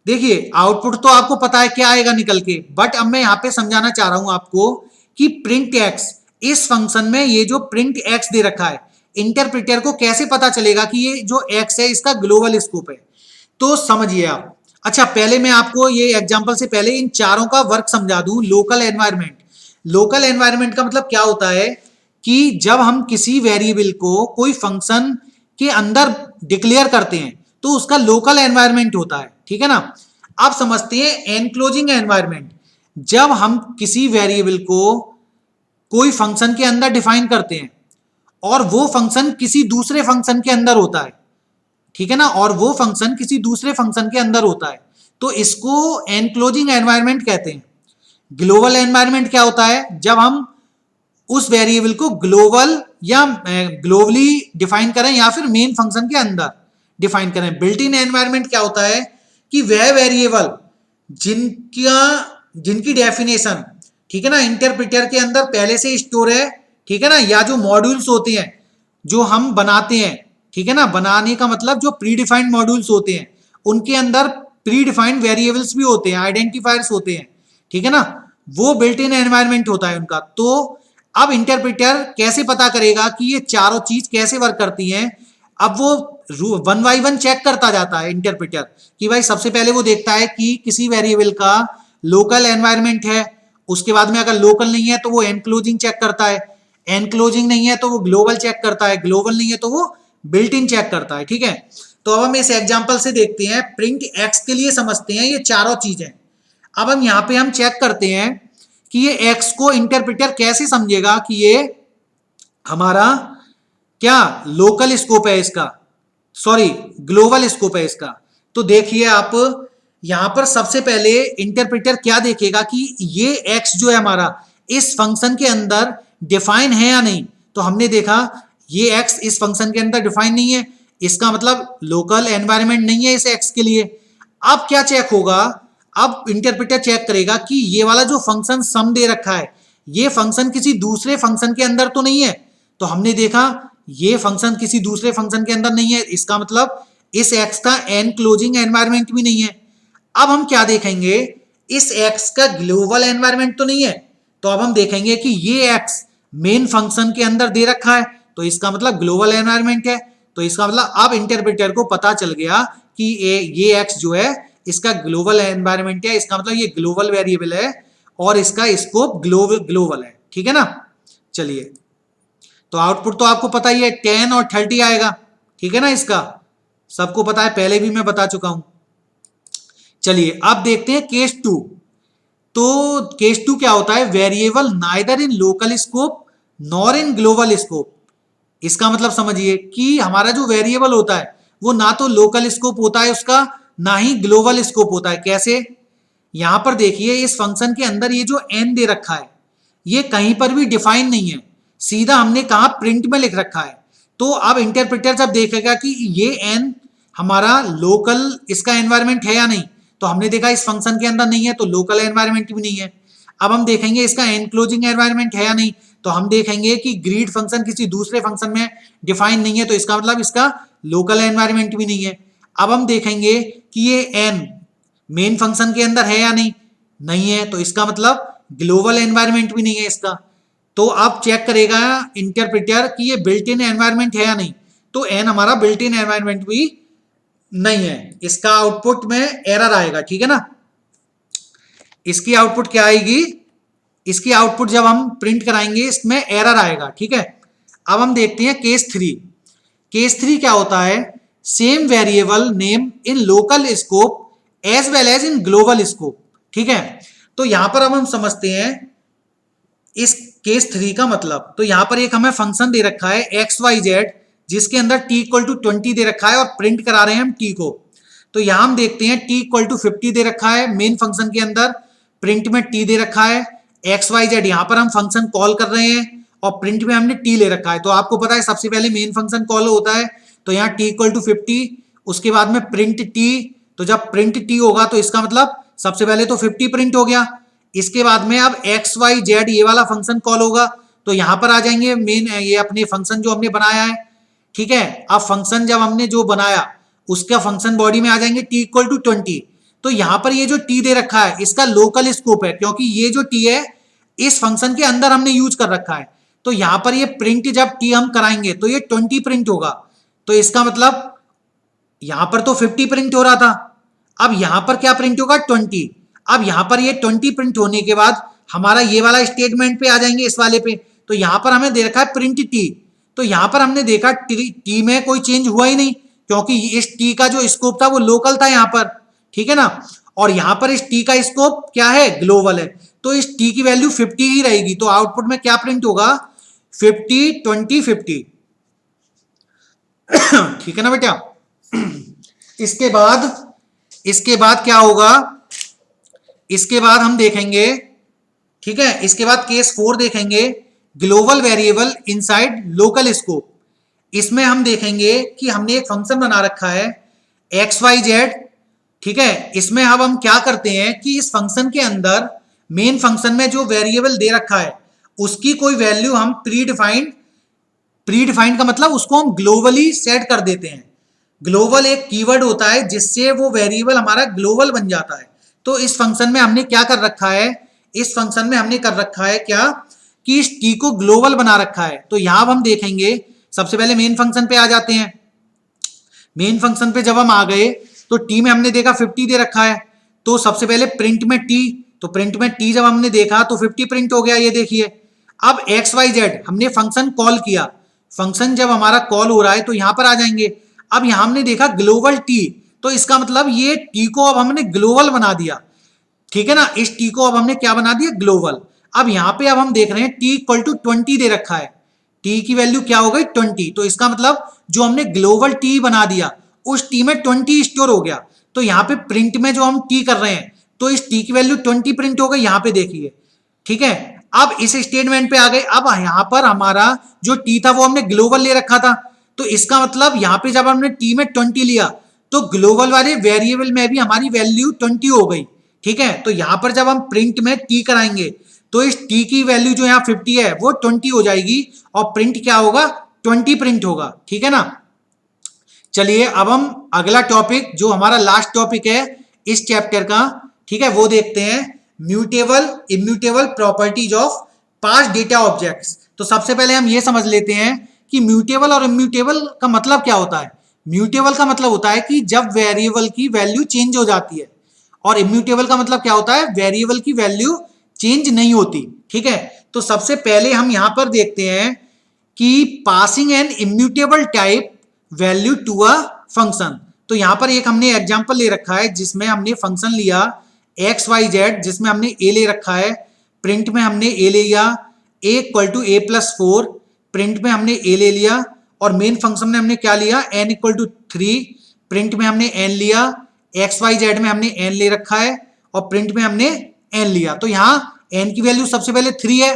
देखिए आउटपुट तो आपको पता है क्या आएगा निकल के, बट अब मैं यहाँ पे समझाना चाह रहा हूं आपको कि प्रिंट x, इस फंक्शन में ये जो प्रिंट x दे रखा है, इंटरप्रेटर को कैसे पता चलेगा कि ये जो x है इसका ग्लोबल स्कोप है। तो समझिए आप। अच्छा पहले मैं आपको ये एग्जांपल से पहले इन चारों का वर्क समझा दूं। लोकल एनवायरनमेंट, लोकल एनवायरनमेंट का मतलब क्या होता है कि जब हम किसी वेरिएबल को कोई फंक्शन के अंदर डिक्लेयर करते हैं तो उसका लोकल एनवायरनमेंट होता है, ठीक है ना। अब समझते हैं एनक्लोजिंग एनवायरनमेंट, जब हम किसी वेरिएबल को कोई फंक्शन के अंदर डिफाइन करते हैं और वो फंक्शन किसी दूसरे फंक्शन के अंदर होता है, ठीक है ना, और वो फंक्शन किसी दूसरे फंक्शन के अंदर होता है, तो इसको एनक्लोजिंग एनवायरनमेंट कहते हैं। ग्लोबल एनवायरनमेंट क्या होता है, जब हम उस वेरिएबल को ग्लोबल या ग्लोबली डिफाइन करें या फिर मेन फंक्शन के अंदर डिफाइन करें। बिल्ट इन एनवायरनमेंट क्या होता है कि वह वेरिएबल जिनकी डेफिनेशन, ठीक है ना, इंटरप्रेटर के अंदर पहले से स्टोर है, ठीक है ना, या जो मॉड्यूल्स होते हैं जो हम बनाते हैं, ठीक है ना, बनाने का मतलब जो प्री डिफाइंड मॉड्यूल्स होते हैं उनके अंदर प्री डिफाइंड वेरिएबल्स भी होते हैं, आइडेंटिफायर्स होते हैं, ठीक है ना, वो बिल्ट इन एनवायरनमेंट होता है उनका। तो अब इंटरप्रेटर कैसे पता करेगा कि ये चारों चीज कैसे वर्क करती हैं। अब वो वन बाई वन चेक करता जाता है इंटरप्रेटर कि भाई सबसे पहले वो देखता है कि किसी वेरिएबल का लोकल एनवायरनमेंट है, उसके बाद में अगर लोकल नहीं है तो वो एनक्लोजिंग चेक करता है, एनक्लोजिंग नहीं है तो वो ग्लोबल चेक करता है, ग्लोबल नहीं है तो वो बिल्ट इन चेक करता है, ठीक है। तो अब हम इस एग्जांपल से देखते हैं, प्रिंट एक्स के लिए समझते हैं ये चारों चीजें। अब हम यहाँ पे हम चेक करते हैं कि ये एक्स को इंटरप्रेटर कैसे समझेगा कि ये हमारा क्या लोकल स्कोप है इसका, सॉरी ग्लोबल स्कोप है इसका। तो देखिए आप यहां पर सबसे पहले इंटरप्रेटर क्या देखेगा कि ये एक्स जो है हमारा इस फंक्शन के अंदर डिफाइन है या नहीं। तो हमने देखा ये एक्स इस फंक्शन के अंदर डिफाइन नहीं है, इसका मतलब लोकल एनवायरनमेंट नहीं है इस एक्स के लिए। अब क्या चेक होगा, अब इंटरप्रेटर चेक करेगा कि ये वाला जो फंक्शन सम दे रखा है ये फंक्शन किसी दूसरे फंक्शन के अंदर तो नहीं है। तो हमने देखा ये फंक्शन किसी दूसरे फंक्शन के अंदर नहीं है, इसका मतलब इस एक्स का एनक्लोजिंग एनवायरनमेंट भी नहीं है। अब हम क्या देखेंगे, इस एक्स का ग्लोबल एनवायरनमेंट तो नहीं है, तो अब हम देखेंगे कि ये एक्स मेन फंक्शन के अंदर दे रखा है तो इसका मतलब ग्लोबल एनवायरनमेंट है। तो इसका मतलब अब इंटरप्रेटर को पता चल गया कि ये एक्स जो है इसका ग्लोबल एनवायरनमेंट है, इसका मतलब ये ग्लोबल वेरिएबल है और इसका स्कोप ग्लोबल है, ठीक है ना। चलिए तो आउटपुट तो आपको पता ही है 10 और 30 आएगा, ठीक है ना, इसका सबको पता है, पहले भी मैं बता चुका हूं। चलिए अब देखते हैं केस 2। तो केस 2 क्या होता है, variable neither in local scope nor in global scope. इसका मतलब समझिए कि हमारा जो वेरिएबल होता है वो ना तो लोकल स्कोप होता है उसका, ना ही ग्लोबल स्कोप होता है। कैसे, यहां पर देखिए इस फंक्शन के अंदर ये जो n दे रखा है ये कहीं पर भी डिफाइन नहीं है, सीधा हमने कहा प्रिंट में लिख रखा है। तो अब इंटरप्रेटर जब देखेगा कि ये n हमारा लोकल इसका एनवायरनमेंट है या नहीं, तो हमने देखा इस फंक्शन के अंदर नहीं है तो लोकल एनवायरनमेंट भी नहीं है। अब हम देखेंगे इसका एनक्लोजिंग एनवायरनमेंट है या नहीं, तो हम देखेंगे कि ग्रीड फंक्शन किसी दूसरे फंक्शन में डिफाइन नहीं है तो इसका मतलब इसका लोकल एनवायरनमेंट भी नहीं है। अब हम देखेंगे कि ये n मेन फंक्शन के अंदर है या नहीं, नहीं है, तो इसका मतलब ग्लोबल एनवायरनमेंट भी नहीं है इसका। तो अब चेक करेगा इंटरप्रेटर कि ये बिल्ट इन एनवायरनमेंट है या नहीं, तो n हमारा बिल्ट इन एनवायरनमेंट भी नहीं है, इसका आउटपुट में एरर आएगा, ठीक है ना। इसकी आउटपुट क्या आएगी, इसकी आउटपुट जब हम प्रिंट कराएंगे इसमें एरर आएगा, ठीक है। अब हम देखते हैं केस 3। केस 3 क्या होता है, same variable name in local scope as well as in global scope, ठीक है। तो यहां पर अब हम समझते हैं इस केस 3 का मतलब। तो यहां पर एक हमें फंक्शन दे रखा है एक्स वाई जेड, जिसके अंदर t इक्वल टू 20 दे रखा है और प्रिंट करा रहे हैं हम t को। तो यहां हम देखते हैं t इक्वल टू 50 दे रखा है मेन फंक्शन के अंदर, प्रिंट में t दे रखा है, एक्स वाई जेड यहां पर हम फंक्शन कॉल कर रहे हैं और प्रिंट में हमने t ले रखा है। तो आपको पता है सबसे पहले मेन फंक्शन कॉल होता है, तो यहाँ t इक्वल टू 50, उसके बाद में प्रिंट t। तो जब प्रिंट t होगा तो इसका मतलब सबसे पहले तो 50 प्रिंट हो गया, इसके बाद में अब एक्स वाई जेड ये वाला फंक्शन कॉल होगा, तो यहां पर आ जाएंगे मेन ये अपने फंक्शन जो हमने बनाया है, ठीक है। अब फंक्शन जब हमने जो बनाया उसका फंक्शन बॉडी में आ जाएंगे t इक्वल टू 20। तो यहां पर ये जो t दे रखा है इसका लोकल स्कोप है, क्योंकि ये जो t है इस फंक्शन के अंदर हमने यूज कर रखा है। तो यहां पर ये प्रिंट जब t हम कराएंगे तो ये 20 प्रिंट होगा, तो इसका मतलब यहां पर तो 50 प्रिंट हो रहा था, अब यहां पर क्या प्रिंट होगा 20। अब यहां पर ये 20 प्रिंट होने के बाद हमारा ये वाला स्टेटमेंट पे आ जाएंगे, इस वाले पे। तो यहां पर हमें दे रखा है प्रिंट टी, तो यहां पर हमने देखा टी में कोई चेंज हुआ ही नहीं, क्योंकि इस टी का जो स्कोप था वो लोकल था यहां पर, ठीक है ना। और यहां पर इस टी का स्कोप क्या है, ग्लोबल है, तो इस टी की वैल्यू 50 ही रहेगी। तो आउटपुट में क्या प्रिंट होगा, 50 20 50, ठीक है ना बेटा। इसके बाद क्या होगा, इसके बाद हम देखेंगे, ठीक है, इसके बाद केस 4 देखेंगे, global variable inside local scope. इसमें हम देखेंगे कि हमने एक फंक्शन बना रखा है एक्स वाई जेड, ठीक है। इसमें अब हम क्या करते हैं कि इस फंक्शन के अंदर मेन फंक्शन में जो वेरिएबल दे रखा है उसकी कोई वैल्यू हम प्रीडिफाइंड का मतलब उसको हम ग्लोबली सेट कर देते हैं। ग्लोबल एक कीवर्ड होता है जिससे वो वेरिएबल हमारा ग्लोबल बन जाता है। तो इस फंक्शन में हमने क्या कर रखा है, इस फंक्शन में हमने कर रखा है क्या कि इस टी को ग्लोबल बना रखा है। तो यहां हम देखेंगे, सबसे पहले मेन फंक्शन पे आ जाते हैं। मेन फंक्शन पे जब हम आ गए तो टी में हमने देखा 50 दे रखा है, तो सबसे पहले प्रिंट में टी, तो प्रिंट में टी जब हमने देखा तो 50 प्रिंट हो गया, ये देखिए। अब एक्स वाई जेड हमने फंक्शन कॉल किया, फंक्शन जब हमारा कॉल हो रहा है तो यहां पर आ जाएंगे। अब यहां हमने देखा ग्लोबल टी, तो इसका मतलब ये टी को अब हमने ग्लोबल बना दिया, ठीक है ना। इस टी को अब हमने क्या बना दिया, ग्लोबल। अब यहां पे अब हम देख रहे हैं टी इक्वल टू 20 दे रखा है, टी की वैल्यू क्या हो गई 20। तो इसका मतलब जो हमने ग्लोबल टी बना दिया उस टी में 20 स्टोर हो गया। तो यहाँ पे प्रिंट में जो हम टी कर रहे हैं तो इस टी की वैल्यू 20 प्रिंट हो गई, यहाँ पे देखिए, ठीक है। अब इस स्टेटमेंट पे आ गए, अब यहाँ पर हमारा जो टी था वो हमने ग्लोबल ले रखा था, तो इसका मतलब यहाँ पे जब हमने टी में 20 लिया तो ग्लोबल वाले वेरिएबल में भी हमारी वैल्यू 20 हो गई, ठीक है। तो यहां पर जब हम प्रिंट में टी कराएंगे तो इस टी की वैल्यू जो यहाँ 50 है वो 20 हो जाएगी और प्रिंट क्या होगा, 20 प्रिंट होगा, ठीक है ना। चलिए अब हम अगला टॉपिक जो हमारा लास्ट टॉपिक है इस चैप्टर का, ठीक है, वो देखते हैं, mutable immutable properties of past data objects. तो सबसे पहले हम ये समझ लेते हैं कि म्यूटेबल और इम्यूटेबल का मतलब क्या होता है। म्यूटेबल का मतलब होता है कि जब वेरिएबल की वैल्यू चेंज हो जाती है, और इम्यूटेबल का मतलब क्या होता है, वेरिएबल की वैल्यू चेंज नहीं होती, ठीक है। तो सबसे पहले हम यहां पर देखते हैं कि passing an immutable type value to a function. तो यहां पर एक हमने एग्जांपल ले रखा है जिसमें हमने फंक्शन लिया एक्स वाई जेड, जिसमें हमने ए ले रखा है, प्रिंट में हमने ए ले लिया, A equal to A plus 4, print में हमने ए ले लिया, और मेन फंक्शन में हमने क्या लिया, एन इक्वल टू 3, प्रिंट में हमने एन लिया, एक्स वाई जेड में हमने एन ले रखा है और प्रिंट में हमने एन लिया। तो यहाँ एन की वैल्यू सबसे पहले 3 है।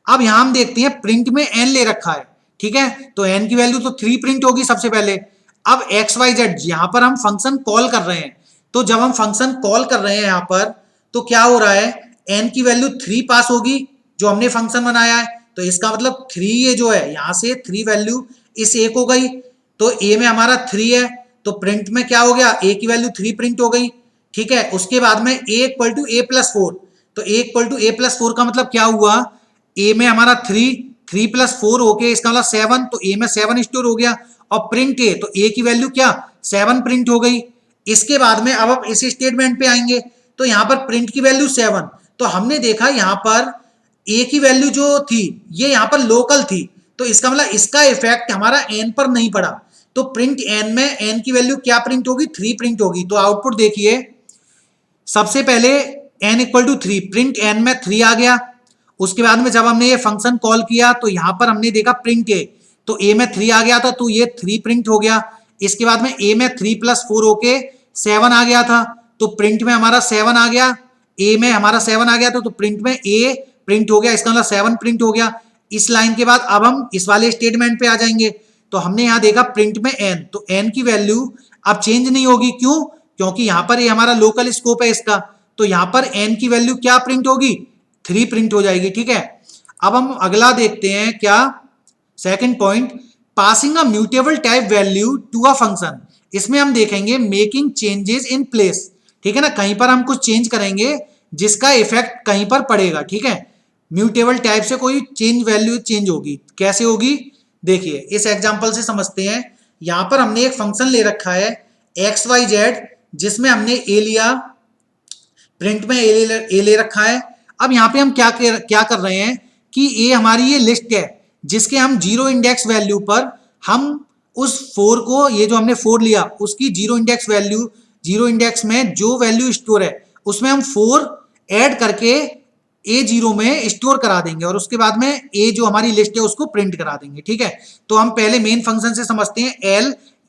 अब यहां हम देखते हैं प्रिंट में एन ले रखा है, ठीक है, तो एन की वैल्यू तो 3 प्रिंट होगी सबसे पहले। अब एक्स वाई जेड यहां पर हम फंक्शन कॉल कर रहे हैं, तो जब हम फंक्शन कॉल कर रहे हैं यहां पर तो क्या हो रहा है, एन की वैल्यू 3 पास होगी जो हमने फंक्शन बनाया है, तो इसका मतलब 3 ये जो है यहां से 3 वैल्यू इस ए को गई, तो ए में हमारा 3 है, तो प्रिंट में क्या हो गया, ए की वैल्यू 3 प्रिंट हो गई, ठीक है। उसके बाद में ए इक्वल टू ए प्लस 4, तो ए इक्वल टू ए प्लस 4 का मतलब क्या हुआ, ए में हमारा 3 प्लस 4 होके इसका मतलब 7, तो ए में 7 स्टोर हो गया, और प्रिंट ए, तो ए की वैल्यू क्या 7 प्रिंट हो गई। इसके बाद में अब हम इस स्टेटमेंट पे आएंगे, तो यहां पर प्रिंट की वैल्यू 7, तो हमने देखा यहां पर ए की वैल्यू जो थी ये यहां पर लोकल थी, तो इसका मतलब इसका इफेक्ट हमारा एन पर नहीं पड़ा, तो प्रिंट एन में एन की वैल्यू क्या प्रिंट होगी 3 प्रिंट होगी। तो आउटपुट देखिए, सबसे पहले n equal to 3, print n में 3 आ गया। उसके बाद में जब हमने ये फंक्शन कॉल किया तो यहां पर हमने देखा प्रिंट a, तो a में 3 आ गया था तो ये 3 प्रिंट हो गया। इसके बाद में a में 3 प्लस 4 होके 7 आ गया था, तो प्रिंट में हमारा 7 आ गया, a में हमारा 7 आ गया था, तो प्रिंट में a प्रिंट हो गया, इसका मतलब 7 प्रिंट हो गया। इस लाइन के बाद अब हम इस वाले स्टेटमेंट पे आ जाएंगे, तो हमने यहां देखा प्रिंट में n, तो n की वैल्यू अब चेंज नहीं होगी, क्यों, क्योंकि यहां पर ये हमारा लोकल स्कोप है इसका, तो यहां पर n की वैल्यू क्या प्रिंट होगी 3 प्रिंट हो जाएगी। ठीक है, अब हम अगला देखते हैं क्या, second point, passing a mutable type value to a function. इसमें हम देखेंगे मेकिंग चेंजेस इन प्लेस, ठीक है ना, कहीं पर हम कुछ चेंज करेंगे जिसका इफेक्ट कहीं पर पड़ेगा। ठीक है, म्यूटेबल टाइप से कोई चेंज वैल्यू चेंज होगी, कैसे होगी देखिए, इस एग्जांपल से समझते हैं। यहां पर हमने एक फंक्शन ले रखा है XYZ, जिसमें हमने ए लिया, प्रिंट में ए ले रखा है। अब यहाँ पे हम क्या कर रहे हैं कि ए हमारी ये लिस्ट है जिसके हम जीरो इंडेक्स वैल्यू पर हम उस 4 को, ये जो हमने 4 लिया उसकी zero index value, zero index में जो वैल्यू स्टोर है उसमें हम 4 ऐड करके A0 में स्टोर करा देंगे और उसके बाद में ए जो हमारी लिस्ट है उसको प्रिंट करा देंगे। ठीक है, तो हम पहले मेन फंक्शन से समझते हैं।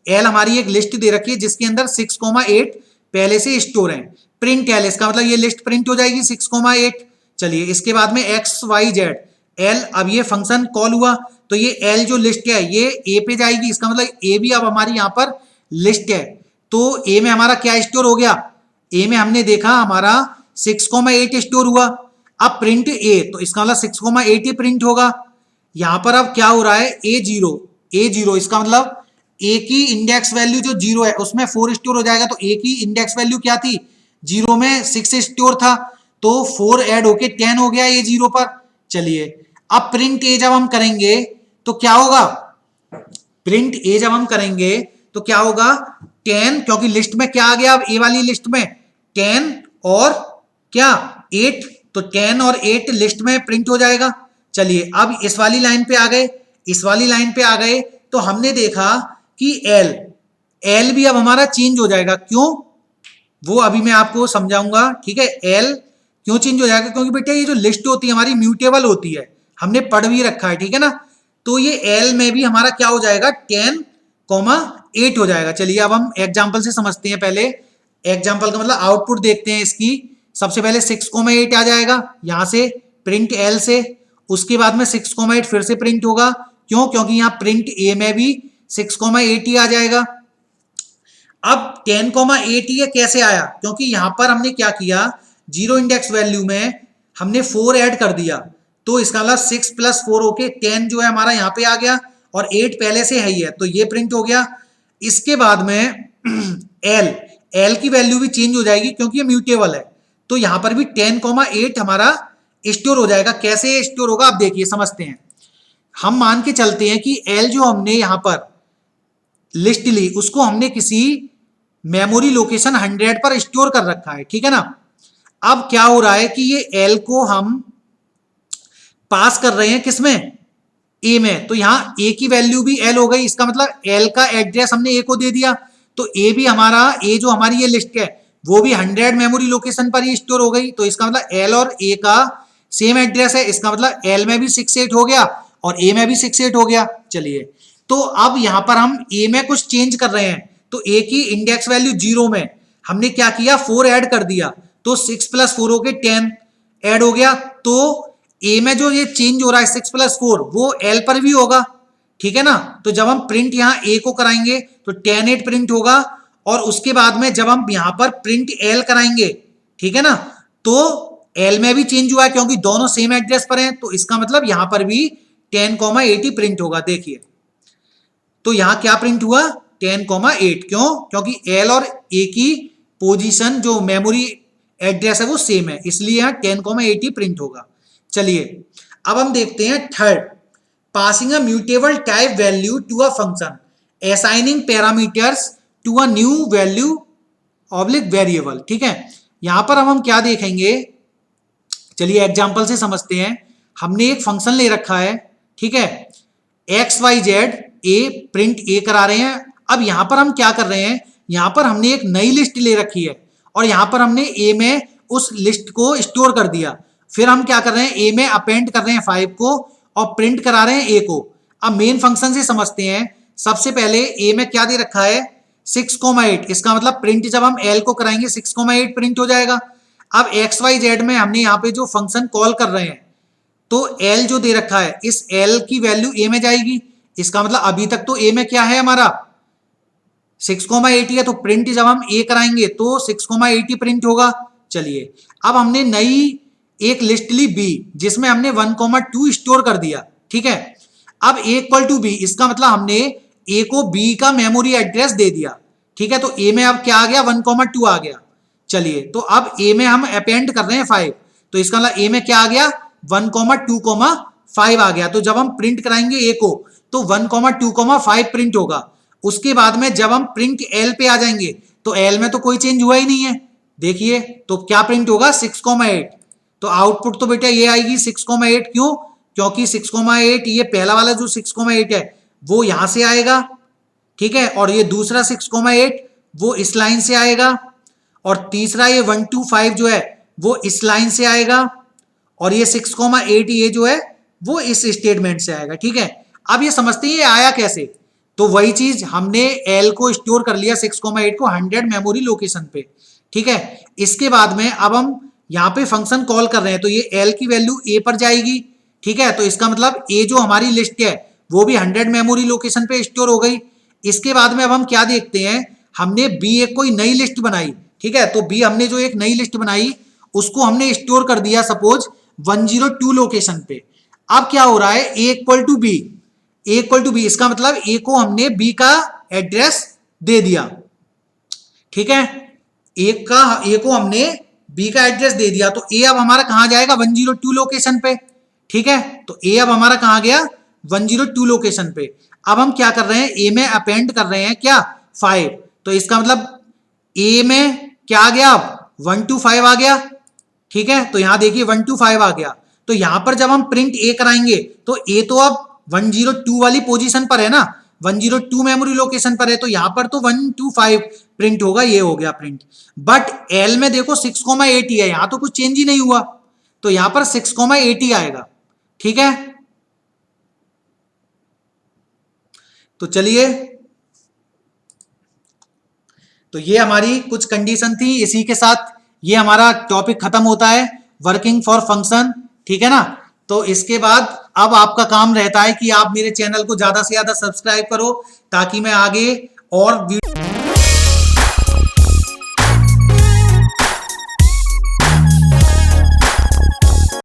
एल हमारी एक लिस्ट दे रखी है जिसके अंदर 6,8 पहले से स्टोर है, प्रिंट एल, इसका मतलब ये लिस्ट प्रिंट हो जाएगी 6,8। चलिए, इसके बाद में XYZ एल, अब ये फंक्शन कॉल हुआ तो ये एल जो लिस्ट है ये ए पे जाएगी, इसका मतलब ए भी अब हमारी यहाँ पर लिस्ट है, तो ए में हमारा क्या स्टोर हो गया, ए में हमने देखा हमारा 6,8 स्टोर हुआ। अब प्रिंट ए, तो इसका मतलब 6,8 ही प्रिंट होगा। यहां पर अब क्या हो रहा है A0, इसका मतलब ए की इंडेक्स वैल्यू जो 0 है उसमें 4 स्टोर हो जाएगा, तो ए की इंडेक्स वैल्यू क्या थी 0 में 6 स्टोर था, तो 4 ऐड होके 10 हो गया A0 पर। चलिए, अब प्रिंट ए जब हम करेंगे तो क्या होगा, प्रिंट ए जब हम करेंगे तो क्या होगा 10, क्योंकि लिस्ट में क्या आ गया, अब ए वाली लिस्ट में 10 और क्या 8, तो 10 और 8 लिस्ट में प्रिंट हो जाएगा। चलिए, अब इस वाली लाइन पे आ गए, इस वाली लाइन पे आ गए तो हमने देखा कि एल भी अब हमारा चेंज हो जाएगा, क्यों, वो अभी मैं आपको समझाऊंगा। ठीक है, एल क्यों चेंज हो जाएगा, क्योंकि बेटा ये जो लिस्ट होती है हमारी म्यूटेबल होती है, हमने पढ़ भी रखा है। ठीक है ना, तो ये एल में भी हमारा क्या हो जाएगा 10,8 हो जाएगा। चलिए, अब हम एग्जाम्पल से समझते हैं, पहले एग्जाम्पल का मतलब आउटपुट देखते हैं इसकी। सबसे पहले 6,8 आ जाएगा यहां से प्रिंट एल से, उसके बाद में 6,8 फिर से प्रिंट होगा, क्यों, क्योंकि यहां प्रिंट ए में भी 6,8 ही आ जाएगा। अब 10,8 ये कैसे आया, क्योंकि यहां पर हमने क्या किया, जीरो इंडेक्स वैल्यू में हमने 4 ऐड कर दिया, तो इसका मतलब 6 प्लस 4 होके 10 जो है हमारा यहाँ पे आ गया, और 8 पहले से है ही है तो ये प्रिंट हो गया। इसके बाद में एल की वैल्यू भी चेंज हो जाएगी क्योंकि ये म्यूटेबल है, तो यहां पर भी 10,8 हमारा स्टोर हो जाएगा। कैसे स्टोर होगा आप देखिए, समझते हैं। हम मान के चलते हैं कि एल जो हमने यहां पर लिस्ट ली उसको हमने किसी मेमोरी लोकेशन 100 पर स्टोर कर रखा है। ठीक है ना, अब क्या हो रहा है कि ये एल को हम पास कर रहे हैं किसमें, ए में, तो यहां ए की वैल्यू भी एल हो गई, इसका मतलब एल का एड्रेस हमने ए को दे दिया, तो ए भी हमारा, ए जो हमारी ये लिस्ट है वो भी 100 मेमोरी लोकेशन पर ही स्टोर हो गई, तो इसका मतलब एल और ए का सेम एड्रेस है, इसका मतलब एल में भी 6,8 हो गया और ए में भी 6,8 हो गया। चलिए, तो अब यहां पर हम ए में कुछ चेंज कर रहे हैं, तो ए की इंडेक्स वैल्यू 0 में हमने क्या किया 4 ऐड कर दिया, तो 6 प्लस 4 हो गए 10 ऐड हो गया, तो ए में जो ये चेंज हो रहा है 6 प्लस 4 वो एल पर भी होगा। ठीक है ना, तो जब हम प्रिंट यहां ए को कराएंगे तो 10,8 प्रिंट होगा, और उसके बाद में जब हम यहां पर प्रिंट एल कराएंगे, ठीक है ना, तो एल में भी चेंज हुआ है क्योंकि दोनों सेम एड्रेस पर हैं, तो इसका मतलब यहां पर भी 10,8 प्रिंट होगा। देखिए, तो यहां क्या प्रिंट हुआ 10,8, क्यों, क्योंकि एल और ए की पोजीशन जो मेमोरी एड्रेस है वो सेम है, इसलिए यहां 10,8 ही प्रिंट होगा। चलिए, अब हम देखते हैं third, passing a mutable type value to a function. Assigning parameters to a new value oblique variable. ठीक है, यहां पर हम क्या देखेंगे, चलिए एग्जांपल से समझते हैं। हमने एक फंक्शन ले रखा है, ठीक है, X Y Z A, print A करा रहे हैं। अब यहां पर हम क्या कर रहे हैं, यहां पर हमने एक नई लिस्ट ले रखी है और यहां पर हमने ए में उस लिस्ट को स्टोर कर दिया। फिर हम क्या कर रहे हैं, ए में अपेंड कर रहे हैं 5 को और प्रिंट करा रहे हैं ए को। अब मेन फंक्शन से समझते हैं। सबसे पहले ए में क्या दे रखा है, 6,8। इसका मतलब प्रिंट जब हम एल को कराएंगे 6,8 प्रिंट हो जाएगा। अब एक्स वाई जेड में हमने यहाँ पे जो फंक्शन कॉल कर रहे हैं, तो एल जो दे रखा है, इस एल की वैल्यू ए में जाएगी। इसका मतलब अभी तक तो ए में क्या है हमारा 6,8 है, तो प्रिंट जब हम ए कराएंगे तो 6,8 प्रिंट होगा। चलिए, अब हमने नई एक लिस्ट ली बी, जिसमें हमने 1,2 स्टोर कर दिया। ठीक है, अब ए इक्वल टू बी, इसका मतलब हमने ए को बी का मेमोरी एड्रेस दे दिया। ठीक है, तो ए में अब क्या आ गया, 1,2 आ गया। चलिए, तो अब ए में हम अपेंड कर रहे हैं 5, तो इसका मतलब ए में क्या आ गया, 1,2,5 आ गया। तो जब हम प्रिंट कराएंगे ए को तो 1,2,5 प्रिंट होगा। उसके बाद में जब हम प्रिंट एल पे आ जाएंगे तो एल में तो कोई चेंज हुआ ही नहीं है। देखिए, तो क्या प्रिंट होगा, 6,8। तो आउटपुट तो बेटा ये आएगी 6,8। क्यों, क्योंकि 6,8 ये पहला वाला जो 6,8 है वो यहां से आएगा। ठीक है, और ये दूसरा 6,8 वो इस लाइन से आएगा, और तीसरा ये 1,2,5 जो है वो इस लाइन से आएगा, और ये 6,8 ये जो है वो इस स्टेटमेंट से आएगा। ठीक है, अब ये समझते हैं ये आया कैसे। तो वही चीज, हमने एल को स्टोर कर लिया 6,8 को 100 मेमोरी लोकेशन पे। ठीक है, इसके बाद में अब हम यहाँ पे फंक्शन कॉल कर रहे हैं, तो ये एल की वैल्यू ए पर जाएगी। ठीक है, तो इसका मतलब ए जो हमारी लिस्ट है वो भी 100 मेमोरी लोकेशन पे स्टोर हो गई। इसके बाद में अब हम क्या देखते हैं, हमने बी एक कोई नई लिस्ट बनाई। ठीक है, तो बी हमने जो एक नई लिस्ट बनाई उसको हमने स्टोर कर दिया सपोज 102 लोकेशन पे। अब क्या हो रहा है, A equal to B, A equal to B, इसका मतलब ए को हमने बी का एड्रेस दे दिया। ठीक है, ए को हमने बी का एड्रेस दे दिया, तो ए अब हमारा कहां जाएगा, 102 लोकेशन पे। ठीक है, तो ए अब हमारा कहां गया, 102 लोकेशन पे। अब हम क्या कर रहे हैं, ए में अपेंड कर रहे हैं क्या, 5। तो इसका मतलब ए में क्या आ गया, अब 125 आ गया। ठीक है, तो यहां देखिए 125 आ गया। तो यहां पर जब हम प्रिंट ए कराएंगे तो ए तो अब 102 वाली पोजीशन पर है ना, 102 मेमोरी लोकेशन पर है, तो यहां पर तो 125 प्रिंट होगा, ये हो गया प्रिंट। बट एल में देखो 6,8 है, यहां तो कुछ चेंज ही नहीं हुआ, तो यहां पर 6,8 आएगा। ठीक है, तो चलिए, तो ये हमारी कुछ कंडीशन थी। इसी के साथ ये हमारा टॉपिक खत्म होता है, वर्किंग फॉर फंक्शन। ठीक है ना, तो इसके बाद अब आपका काम रहता है कि आप मेरे चैनल को ज्यादा से ज्यादा सब्सक्राइब करो, ताकि मैं आगे और वीडियो